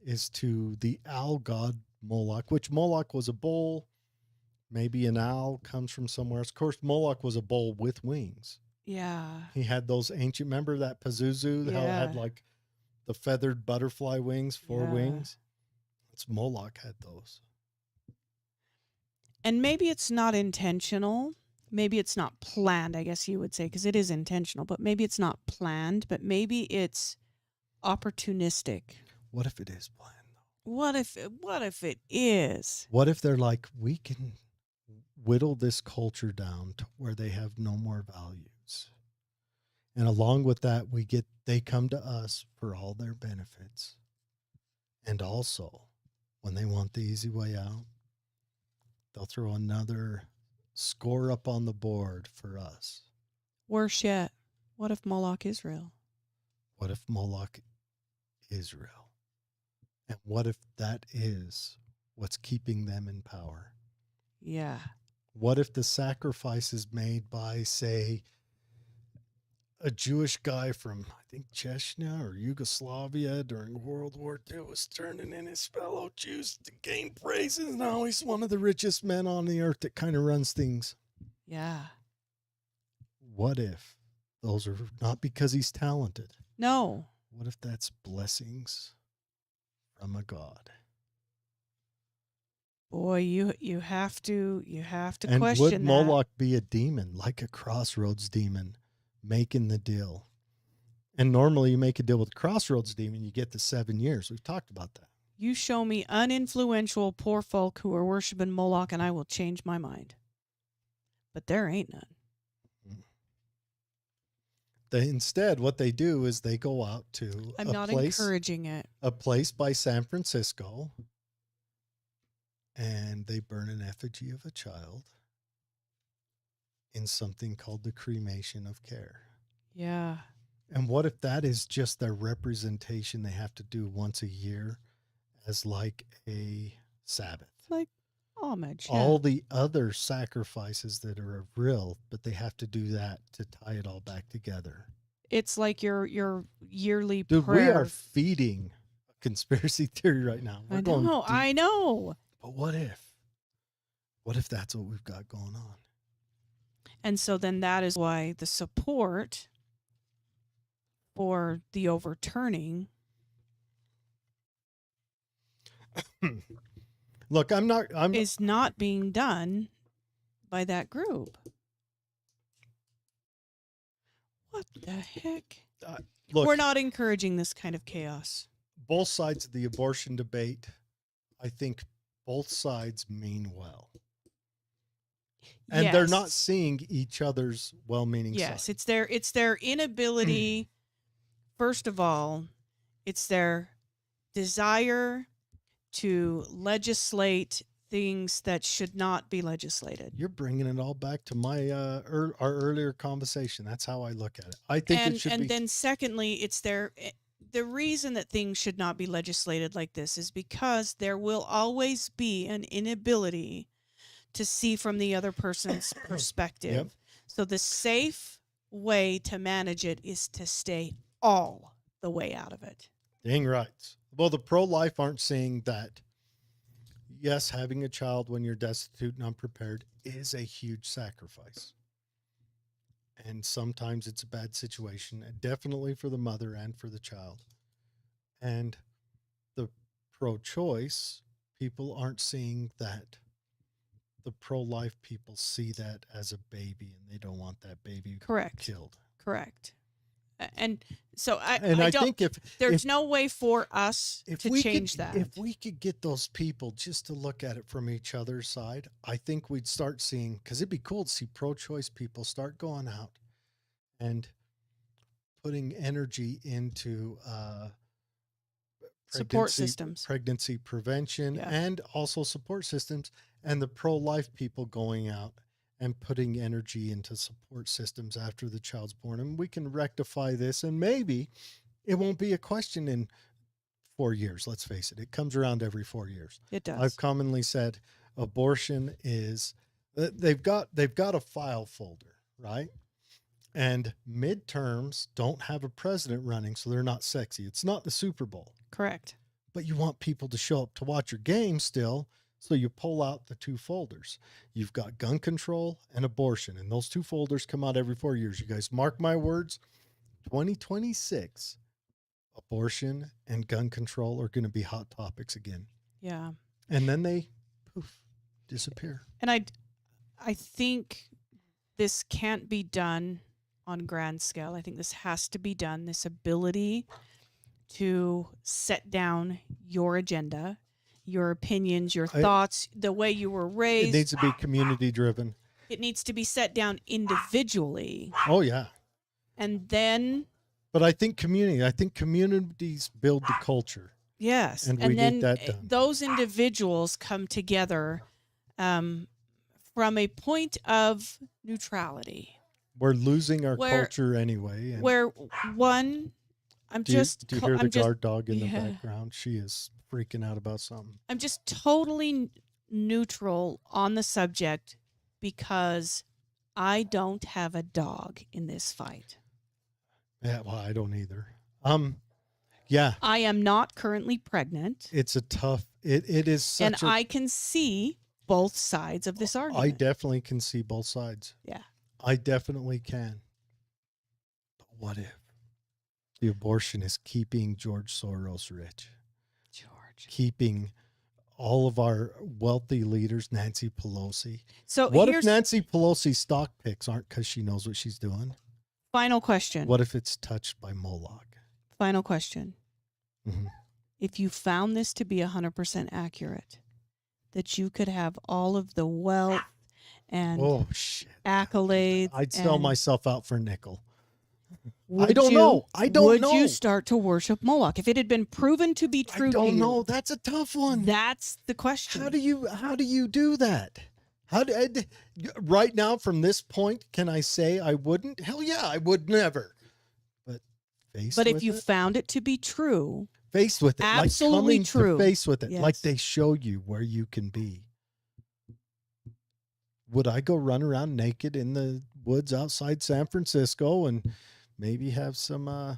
is to the owl god Moloch, which Moloch was a bull. Maybe an owl comes from somewhere else. Of course, Moloch was a bull with wings. Yeah. He had those ancient, remember that Pazuzu, how it had Yeah. like the feathered butterfly wings, four Yeah. wings? It's Moloch had those. And maybe it's not intentional. Maybe it's not planned, I guess you would say, because it is intentional, but maybe it's not planned, but maybe it's opportunistic. What if it is planned, though? What if it is? What if they're like, we can whittle this culture down to where they have no more values? And along with that, they come to us for all their benefits. And also, when they want the easy way out, they'll throw another score up on the board for us. Worse yet, what if Moloch Israel? What if Moloch Israel? And what if that is what's keeping them in power? Yeah. What if the sacrifice is made by, say, a Jewish guy from, I think, Chechnya or Yugoslavia during World War II was turning in his fellow Jews to gain praises. Now he's one of the richest men on the earth that kind of runs things. Yeah. What if those are not because he's talented? No. What if that's blessings from a god? Boy, you have to And question would that. Moloch be a demon, like a crossroads demon, making the deal? And normally you make a deal with a crossroads demon, you get the 7 years. We've talked about that. You show me uninfluential poor folk who are worshiping Moloch and I will change my mind. But there ain't none. Instead, what they do is they go out to I'm not encouraging it. a place by San Francisco, and they burn an effigy of a child in something called the cremation of care. Yeah. And what if that is just their representation they have to do once a year as like a Sabbath? Like homage. All the other sacrifices that are real, but they have to do that to tie it all back together. It's like your yearly Dude, prayer. we are feeding a conspiracy theory right now. We're going deep. I know. But what if that's what we've got going on? And so then that is why the support for the overturning. Look, is not being done by that group. What the heck? Look, we're not encouraging this kind of chaos. Both sides of the abortion debate, I think both sides mean well. And they're not seeing each other's well-meaning Yes, side. it's their inability. First of all, it's their desire to legislate things that should not be legislated. You're bringing it all back to my our earlier conversation. That's how I look at it. I think it should And be. then secondly, it's the reason that things should not be legislated like this is because there will always be an inability to see from the other person's perspective. Yep. So the safe way to manage it is to stay all the way out of it. Dang right. Well, the pro-life aren't saying that. Yes, having a child when you're destitute and unprepared is a huge sacrifice. And sometimes it's a bad situation, definitely for the mother and for the child. And the pro-choice people aren't seeing that. The pro-life people see that as a baby, and they don't want that baby Correct. killed. Correct. And so I don't think there's no way for us to change that. If we could get those people just to look at it from each other's side, I think we'd start seeing, because it'd be cool to see pro-choice people start going out and putting energy into support systems, pregnancy prevention, Yeah. and also support systems, and the pro-life people going out and putting energy into support systems after the child's born. And we can rectify this, and maybe it won't be a question in 4 years. Let's face it. It comes around every 4 years. It does. I've commonly said abortion is, they've got a file folder, right? And midterms don't have a president running, so they're not sexy. It's not the Super Bowl. Correct. But you want people to show up to watch your game still. So you pull out the 2 folders. You've got gun control and abortion, and those 2 folders come out every 4 years. You guys mark my words, 2026, abortion and gun control are going to be hot topics again. Yeah. And then they disappear. And I think this can't be done on grand scale. I think this has to be done, this ability to set down your agenda, your opinions, your thoughts, the way you were raised. It needs to be community driven. It needs to be set down individually. Oh, yeah. And then. But I think communities build the culture. Yes. And we need that done. Those individuals come together from a point of neutrality. We're losing our culture anyway. And where one, do you hear the guard dog in the background? She is freaking out about something. I'm just totally neutral on the subject because I don't have a dog in this fight. Yeah, well, I don't either. Yeah. I am not currently pregnant. It's a tough, it is such I can see both sides of this argument. I definitely can see both sides. Yeah. I definitely can. But what if the abortion is keeping George Soros rich? Keeping all of our wealthy leaders, Nancy Pelosi. So what if Nancy Pelosi's stock picks aren't because she knows what she's doing? Final question. What if it's touched by Moloch? Final question. Mm-hmm. If you found this to be 100% accurate, that you could have all of the wealth and accolades. I'd sell myself out for a nickel. I don't know. Would you start to worship Moloch if it had been proven to be true? I don't know. That's a tough one. That's the question. How do you do that? Right now, from this point, can I say I wouldn't? Hell yeah, I would never. But if you found it to be true, faced with it, absolutely like true, face with it, yes. Like they show you where you can be. Would I go run around naked in the woods outside San Francisco and maybe have some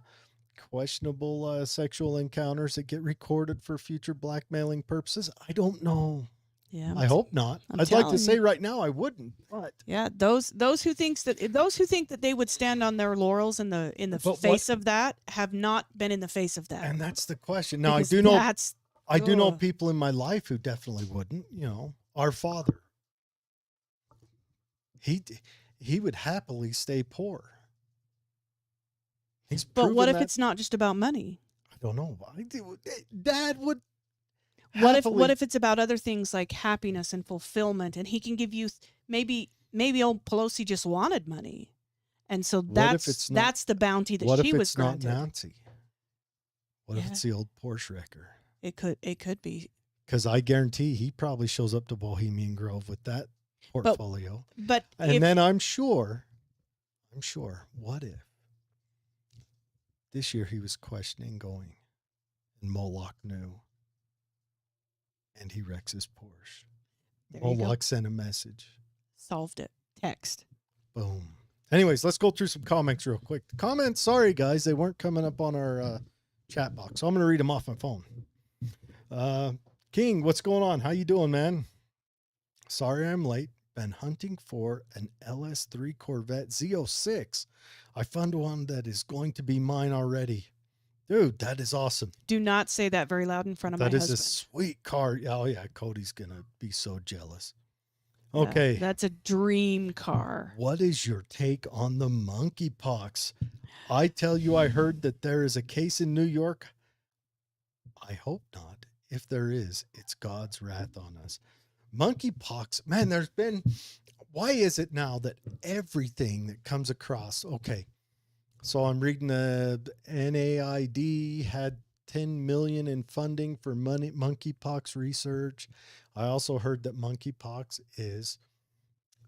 questionable sexual encounters that get recorded for future blackmailing purposes? I don't know. Yeah, I hope not. I'd like to say right now I wouldn't. But yeah, those who think that they would stand on their laurels in the face of that have not been in the face of that. And that's the question. Now because I do know people in my life who definitely wouldn't. You know, our father. He would happily stay poor. But what if it's not just about money? I don't know. Dad would. What if it's about other things like happiness and fulfillment, and he can give you maybe old Pelosi just wanted money, and so that's the bounty that she was granted. What if it's not Nancy? What if it's the old Porsche wrecker? It could be. because I guarantee he probably shows up to Bohemian Grove with that But portfolio. but And if then I'm sure, what if this year he was questioning going and Moloch knew and he wrecks his Porsche? there you go, Moloch sent a message. solved it. Text. Boom. Anyways, let's go through some comments real quick. The comments, sorry guys, they weren't coming up on our chat box. So I'm going to read them off my phone. King, what's going on? How you doing, man? Sorry I'm late. Been hunting for an LS3 Corvette Z06. I found one that is going to be mine already. Dude, that is awesome. Do not say that very loud in front of That my is a husband. sweet car. Oh yeah, Cody's going to be so jealous. Yeah, Okay. that's a dream car. What is your take on the monkeypox? I tell you, I heard that there is a case in New York. I hope not. If there is, it's God's wrath on us. Monkeypox, man, there's been, why is it now that everything that comes across, okay, so I'm reading the NAID had 10 million in funding for monkeypox research. I also heard that monkeypox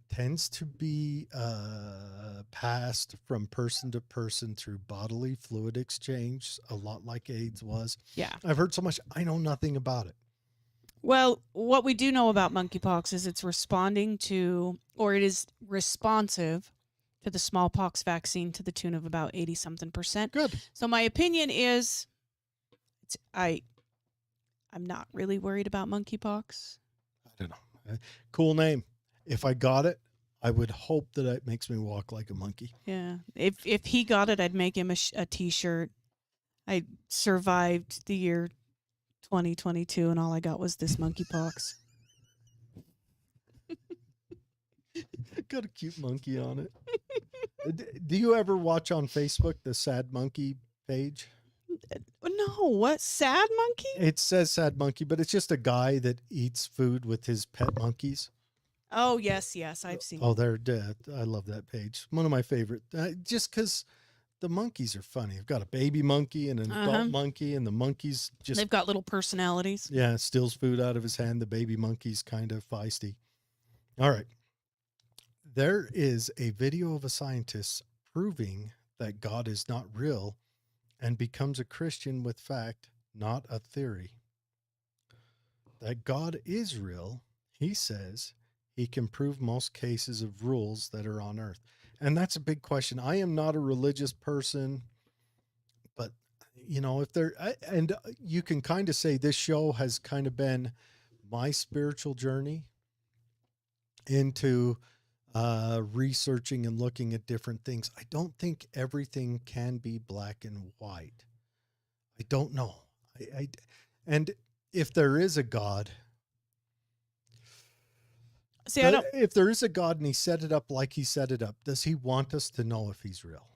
tends to be passed from person to person through bodily fluid exchange, a lot like AIDS was. Yeah. I've heard so much. I know nothing about it. Well, what we do know about monkeypox is it's responding to, or it is responsive to the smallpox vaccine to the tune of about 80-something%. Good. So my opinion is, I'm not really worried about monkeypox. I don't know. Cool name. If I got it, I would hope that it makes me walk like a monkey. Yeah. If he got it, I'd make him a T-shirt. I survived the year 2022, and all I got was this monkeypox. Got a cute monkey on it. Do you ever watch on Facebook the Sad Monkey page? No, what? Sad monkey? It says Sad Monkey, but it's just a guy that eats food with his pet monkeys. Oh, yes, I've seen Oh, it. they're dead. I love that page. One of my favorite. Just because the monkeys are funny. I've got a baby monkey and an adult monkey, and the monkeys just, They've got little personalities. yeah, steals food out of his hand. The baby monkey's kind of feisty. All right. There is a video of a scientist proving that God is not real and becomes a Christian with fact, not a theory. That God is real, he says he can prove most cases of rules that are on earth. And that's a big question. I am not a religious person, but you know, and you can kind of say this show has kind of been my spiritual journey into researching and looking at different things. I don't think everything can be black and white. I don't know. And if there is a God, See, I don't. if there is a God and he set it up like he set it up, does he want us to know if he's real?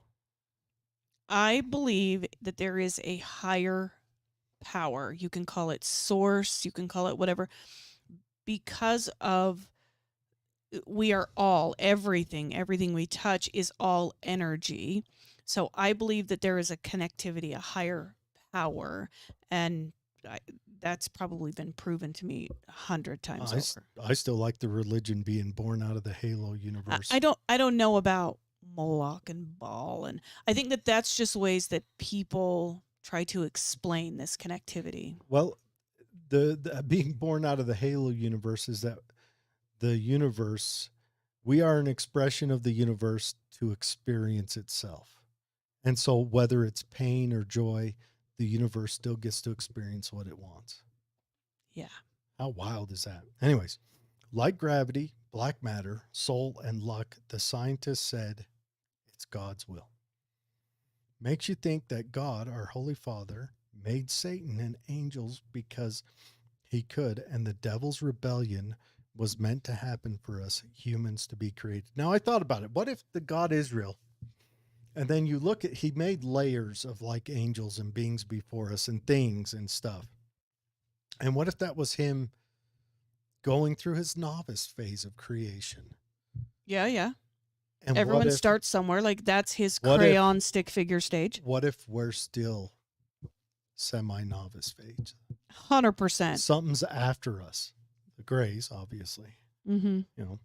I believe that there is a higher power. You can call it source, you can call it whatever, because of we are all, everything we touch is all energy. So I believe that there is a connectivity, a higher power, and that's probably been proven to me 100 times over. I still like the religion being born out of the Halo universe. I don't know about Moloch and Baal, and I think that that's just ways that people try to explain this connectivity. Well, the being born out of the Halo universe is that the universe, we are an expression of the universe to experience itself. And so whether it's pain or joy, the universe still gets to experience what it wants. Yeah. How wild is that? Anyways, like gravity, black matter, soul, and luck, the scientists said it's God's will. Makes you think that God, our Holy Father, made Satan and angels because he could, and the devil's rebellion was meant to happen for us humans to be created. Now, I thought about it. What if the God is real? And then you look at, he made layers of like angels and beings before us and things and stuff. And what if that was him going through his novice phase of creation? Yeah. And everyone starts somewhere. Like that's his crayon stick figure stage. What if we're still semi-novice phase? 100%. Something's after us. The grays, obviously. Mm-hmm. You know.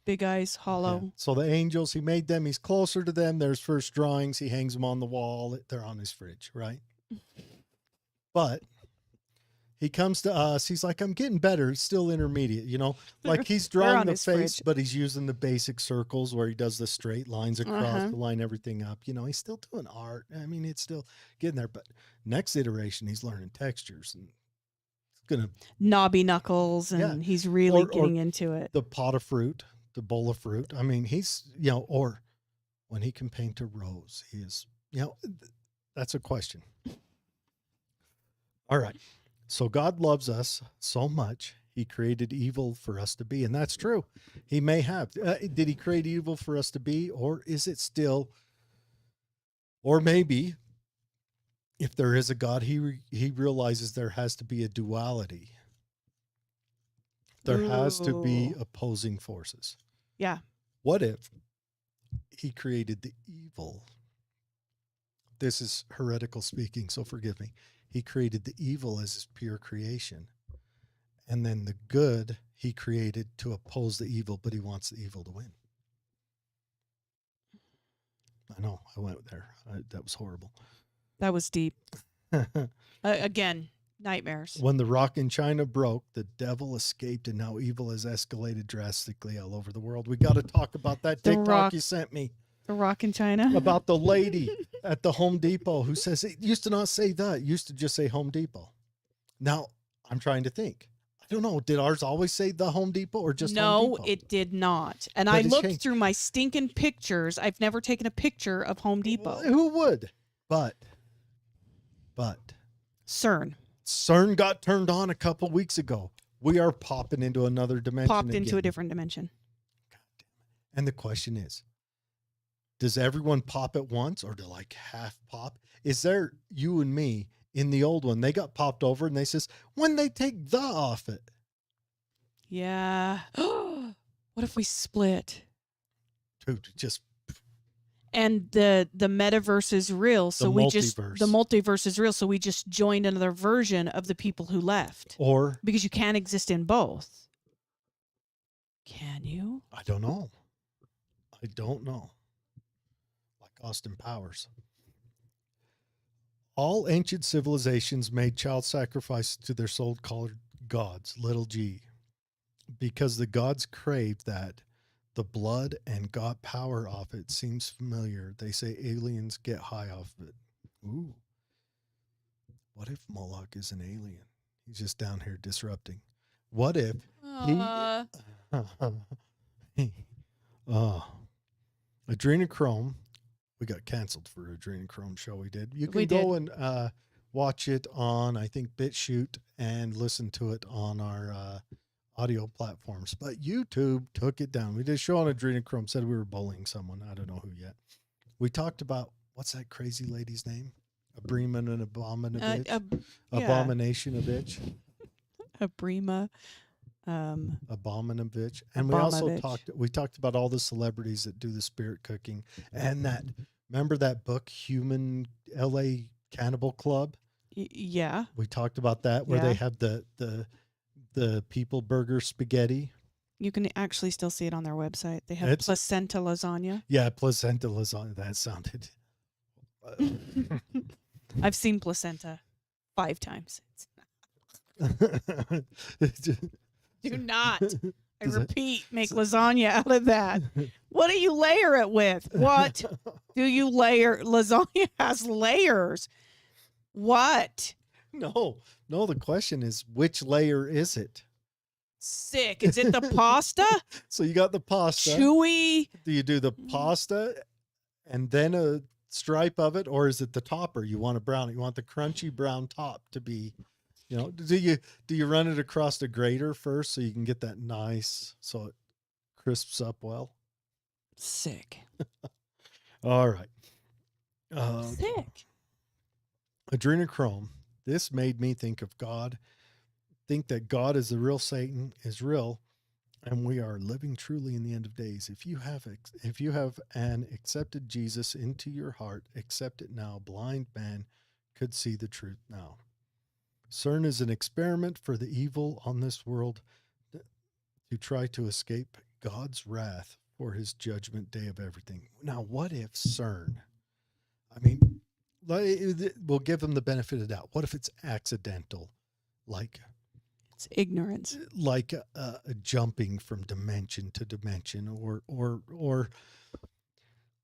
Big eyes, hollow. Yeah. So the angels, he made them. He's closer to them. There's first drawings. He hangs them on the wall. They're on his fridge, right? But he comes to us. He's like, I'm getting better. It's still intermediate, you know, like he's They're drawing on the his face, fridge. but he's using the basic circles where he does the straight lines across Uh-huh. to line everything up. You know, he's still doing art. I mean, it's still getting there. But next iteration, he's learning textures and it's going to, Knobby knuckles, and Yeah. he's really Or getting into it. the pot of fruit, the bowl of fruit. I mean, he's, you know, or when he can paint a rose, he is, you know, that's a question. All right. So God loves us so much, he created evil for us to be. And that's true. He may have. Did he create evil for us to be? Or is it still, or maybe if there is a God, he realizes there has to be a duality. There has to be Ooh. opposing forces. Yeah. What if he created the evil? This is heretical speaking, so forgive me. He created the evil as his pure creation. And then the good he created to oppose the evil, but he wants the evil to win. I know, I went there. That was horrible. That was deep. Again, nightmares. When the rock in China broke, the devil escaped, and now evil has escalated drastically all over the world. We got to talk about that The TikTok rock. you sent me The rock in China. about the lady at the Home Depot who says it used to not say that. It used to just say Home Depot. Now, I'm trying to think. I don't know. Did ours always say the Home Depot or just Home No, Depot? it did not. And But I it's looked changed. through my stinking pictures. I've never taken a picture of Home Depot. Who would? But CERN CERN got turned on a couple weeks ago. We are popping into another dimension. popped into a again. different dimension. God damn it. And the question is, does everyone pop at once or do like half pop? Is there you and me in the old one? They got popped over and they says, when they take the off it. Yeah. What if we split? Dude, just And the metaverse is real, so The we just multiverse. the multiverse is real, so we just joined another version of the people who left. or Because you can't exist in both. Can you? I don't know. I don't know. Like Austin Powers. All ancient civilizations made child sacrifices to their so-called gods, little g, because the gods craved that. The blood and got power off it seems familiar. They say aliens get high off of it. Ooh. What if Moloch is an alien? He's just down here disrupting. What if Adrenochrome, we got canceled for Adrenochrome show we did. You can We go and watch it on, I think, BitChute and listen to it on our audio platforms. But YouTube took it down. We did a show on Adrenochrome, said we were bullying someone. I don't know who yet. We talked about, what's that crazy lady's name? Abreman and Abominabitch? yeah. Abomination of bitch. Abrima. Abominabitch. And we also Abominabitch. talked about all the celebrities that do the spirit cooking. And that, remember that book, Human LA Cannibal Club? Yeah. We talked about that, where Yeah. they have the people burger spaghetti. You can actually still see it on their website. They have placenta lasagna. Yeah, placenta lasagna. That sounded. I've seen placenta 5 times. Do not, I repeat, make lasagna out of that. What do you layer it with? What do you layer? Lasagna has layers. What? No. The question is, which layer is it? Sick. Is it the pasta? So you got the pasta. Chewy. Do you do the pasta and then a stripe of it, or is it the topper? You want a brown. You want the crunchy brown top to be, do you run it across the grater first so you can get that nice, so it crisps up well? Sick. All right. Sick. Adrenochrome. This made me think of God, think that God is the real Satan, is real, and we are living truly in the end of days. If you have an accepted Jesus into your heart, accept it now. Blind man could see the truth now. CERN is an experiment for the evil on this world to try to escape God's wrath for his judgment day of everything. Now, what if CERN? I mean, we'll give them the benefit of the doubt. What if it's accidental, like It's ignorance. like a jumping from dimension to dimension, or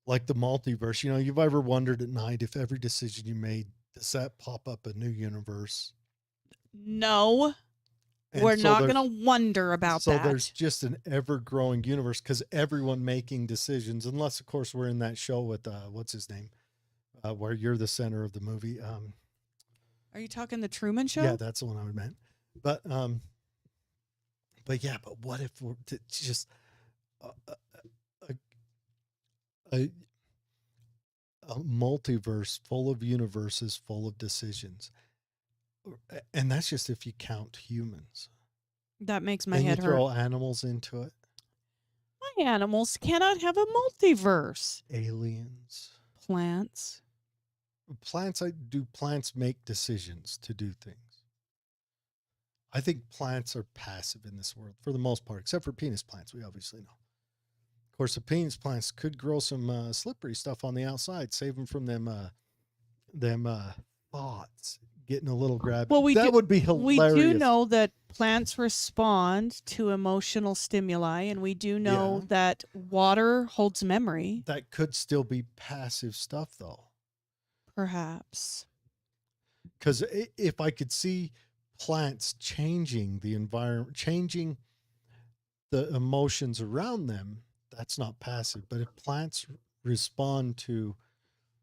like the multiverse? You know, you've ever wondered at night if every decision you made, does that pop up a new universe? No, And we're so not there's- going to wonder about So that. there's just an ever-growing universe because everyone making decisions, unless of course we're in that show with what's his name, where you're the center of the movie. Are you talking the Truman Show? Yeah, that's the one I meant. But yeah, but what if we're just a, a, a, a multiverse full of universes, full of decisions, and that's just if you count humans. That makes my And you head hurt. throw animals into it, My animals cannot have a multiverse. aliens. Plants. Plants, plants make decisions to do things? I think plants are passive in this world for the most part, except for penis plants, we obviously know. Of course, the penis plants could grow some slippery stuff on the outside, save them from them thoughts getting a little grab. Well, that would be We hilarious. do know that plants respond to emotional stimuli, and we do know Yeah. that water holds memory. That could still be passive stuff, though. Perhaps. Because if I could see plants changing the environment, changing the emotions around them, that's not passive. But if plants respond to,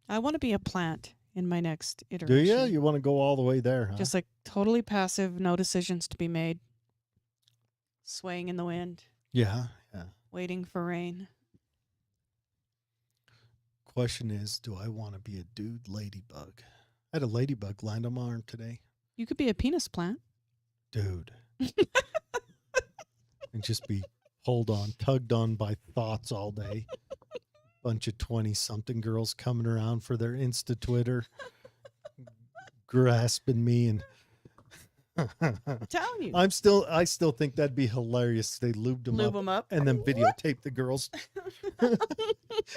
I want to be a plant in my next do iteration. you? You want to go all the way there, huh? Just like totally passive, no decisions to be made. Swaying in the wind, Yeah. waiting for rain. Question is, do I want to be a dude ladybug? I had a ladybug land on my arm today. You could be a penis plant. Dude. And just be tugged on by thoughts all day. Bunch of 20-something girls coming around for their Insta Twitter, grasping me, and I'm telling you. I still think that'd be hilarious. They lubed them Lube up them up. and then videotape the girls.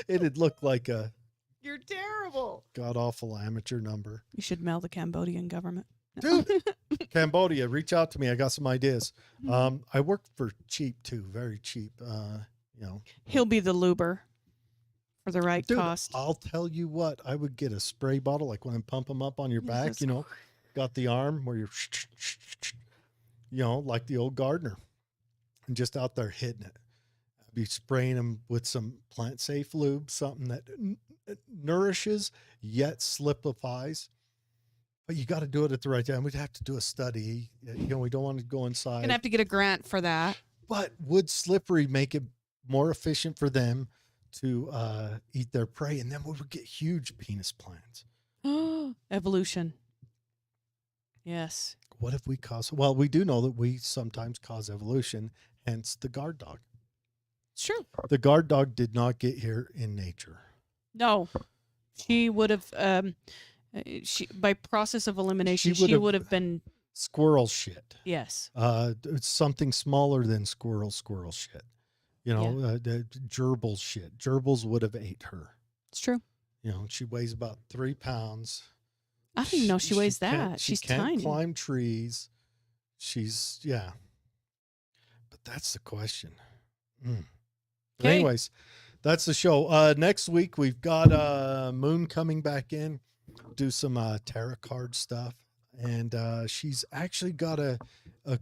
It'd look like a You're terrible. god awful amateur number. You should mail the Cambodian government. Dude, Cambodia, reach out to me. I got some ideas. I work for cheap too, very cheap. He'll be the luber for the right Dude, cost. I'll tell you what, I would get a spray bottle, like when I pump them up on your back, Yes. got the arm where you're, like the old gardener, and just out there hitting it. I'd be spraying them with some plant safe lube, something that nourishes yet slipifies. But you got to do it at the right time. We'd have to do a study. We don't want to go inside. Gonna have to get a grant for that. But would slippery make it more efficient for them to eat their prey? And then we would get huge penis plants. Evolution. Yes. What if we cause? Well, we do know that we sometimes cause evolution, hence the guard dog. It's true. The guard dog did not get here in nature. No. She would have by process of elimination, she would have been Squirrel shit. yes. It's something smaller than squirrel shit. The gerbil shit. Gerbils would have ate her. It's true. She weighs about 3 pounds. I didn't even know she weighs that. She She's can't tiny. climb trees. But that's the question. But 'Kay. anyways, that's the show. Next week we've got Moon coming back in, do some tarot card stuff, and she's actually got a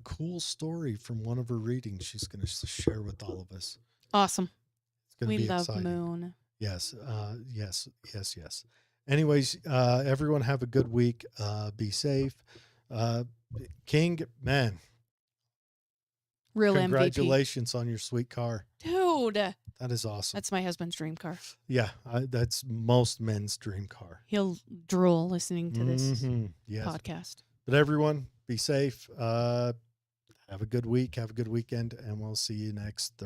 cool story from one of her readings she's going to share with all of us. Awesome. It's going to We be love exciting. Moon. Yes. Yes. Anyways, everyone have a good week. Be safe. King, man, Real MVP. congratulations on your sweet car. Dude, That is awesome. that's my husband's dream car. Yeah, that's most men's dream car. He'll drool listening to this Mhm, yes. podcast. But everyone, be safe. Have a good week. Have a good weekend, and we'll see you next Thursday.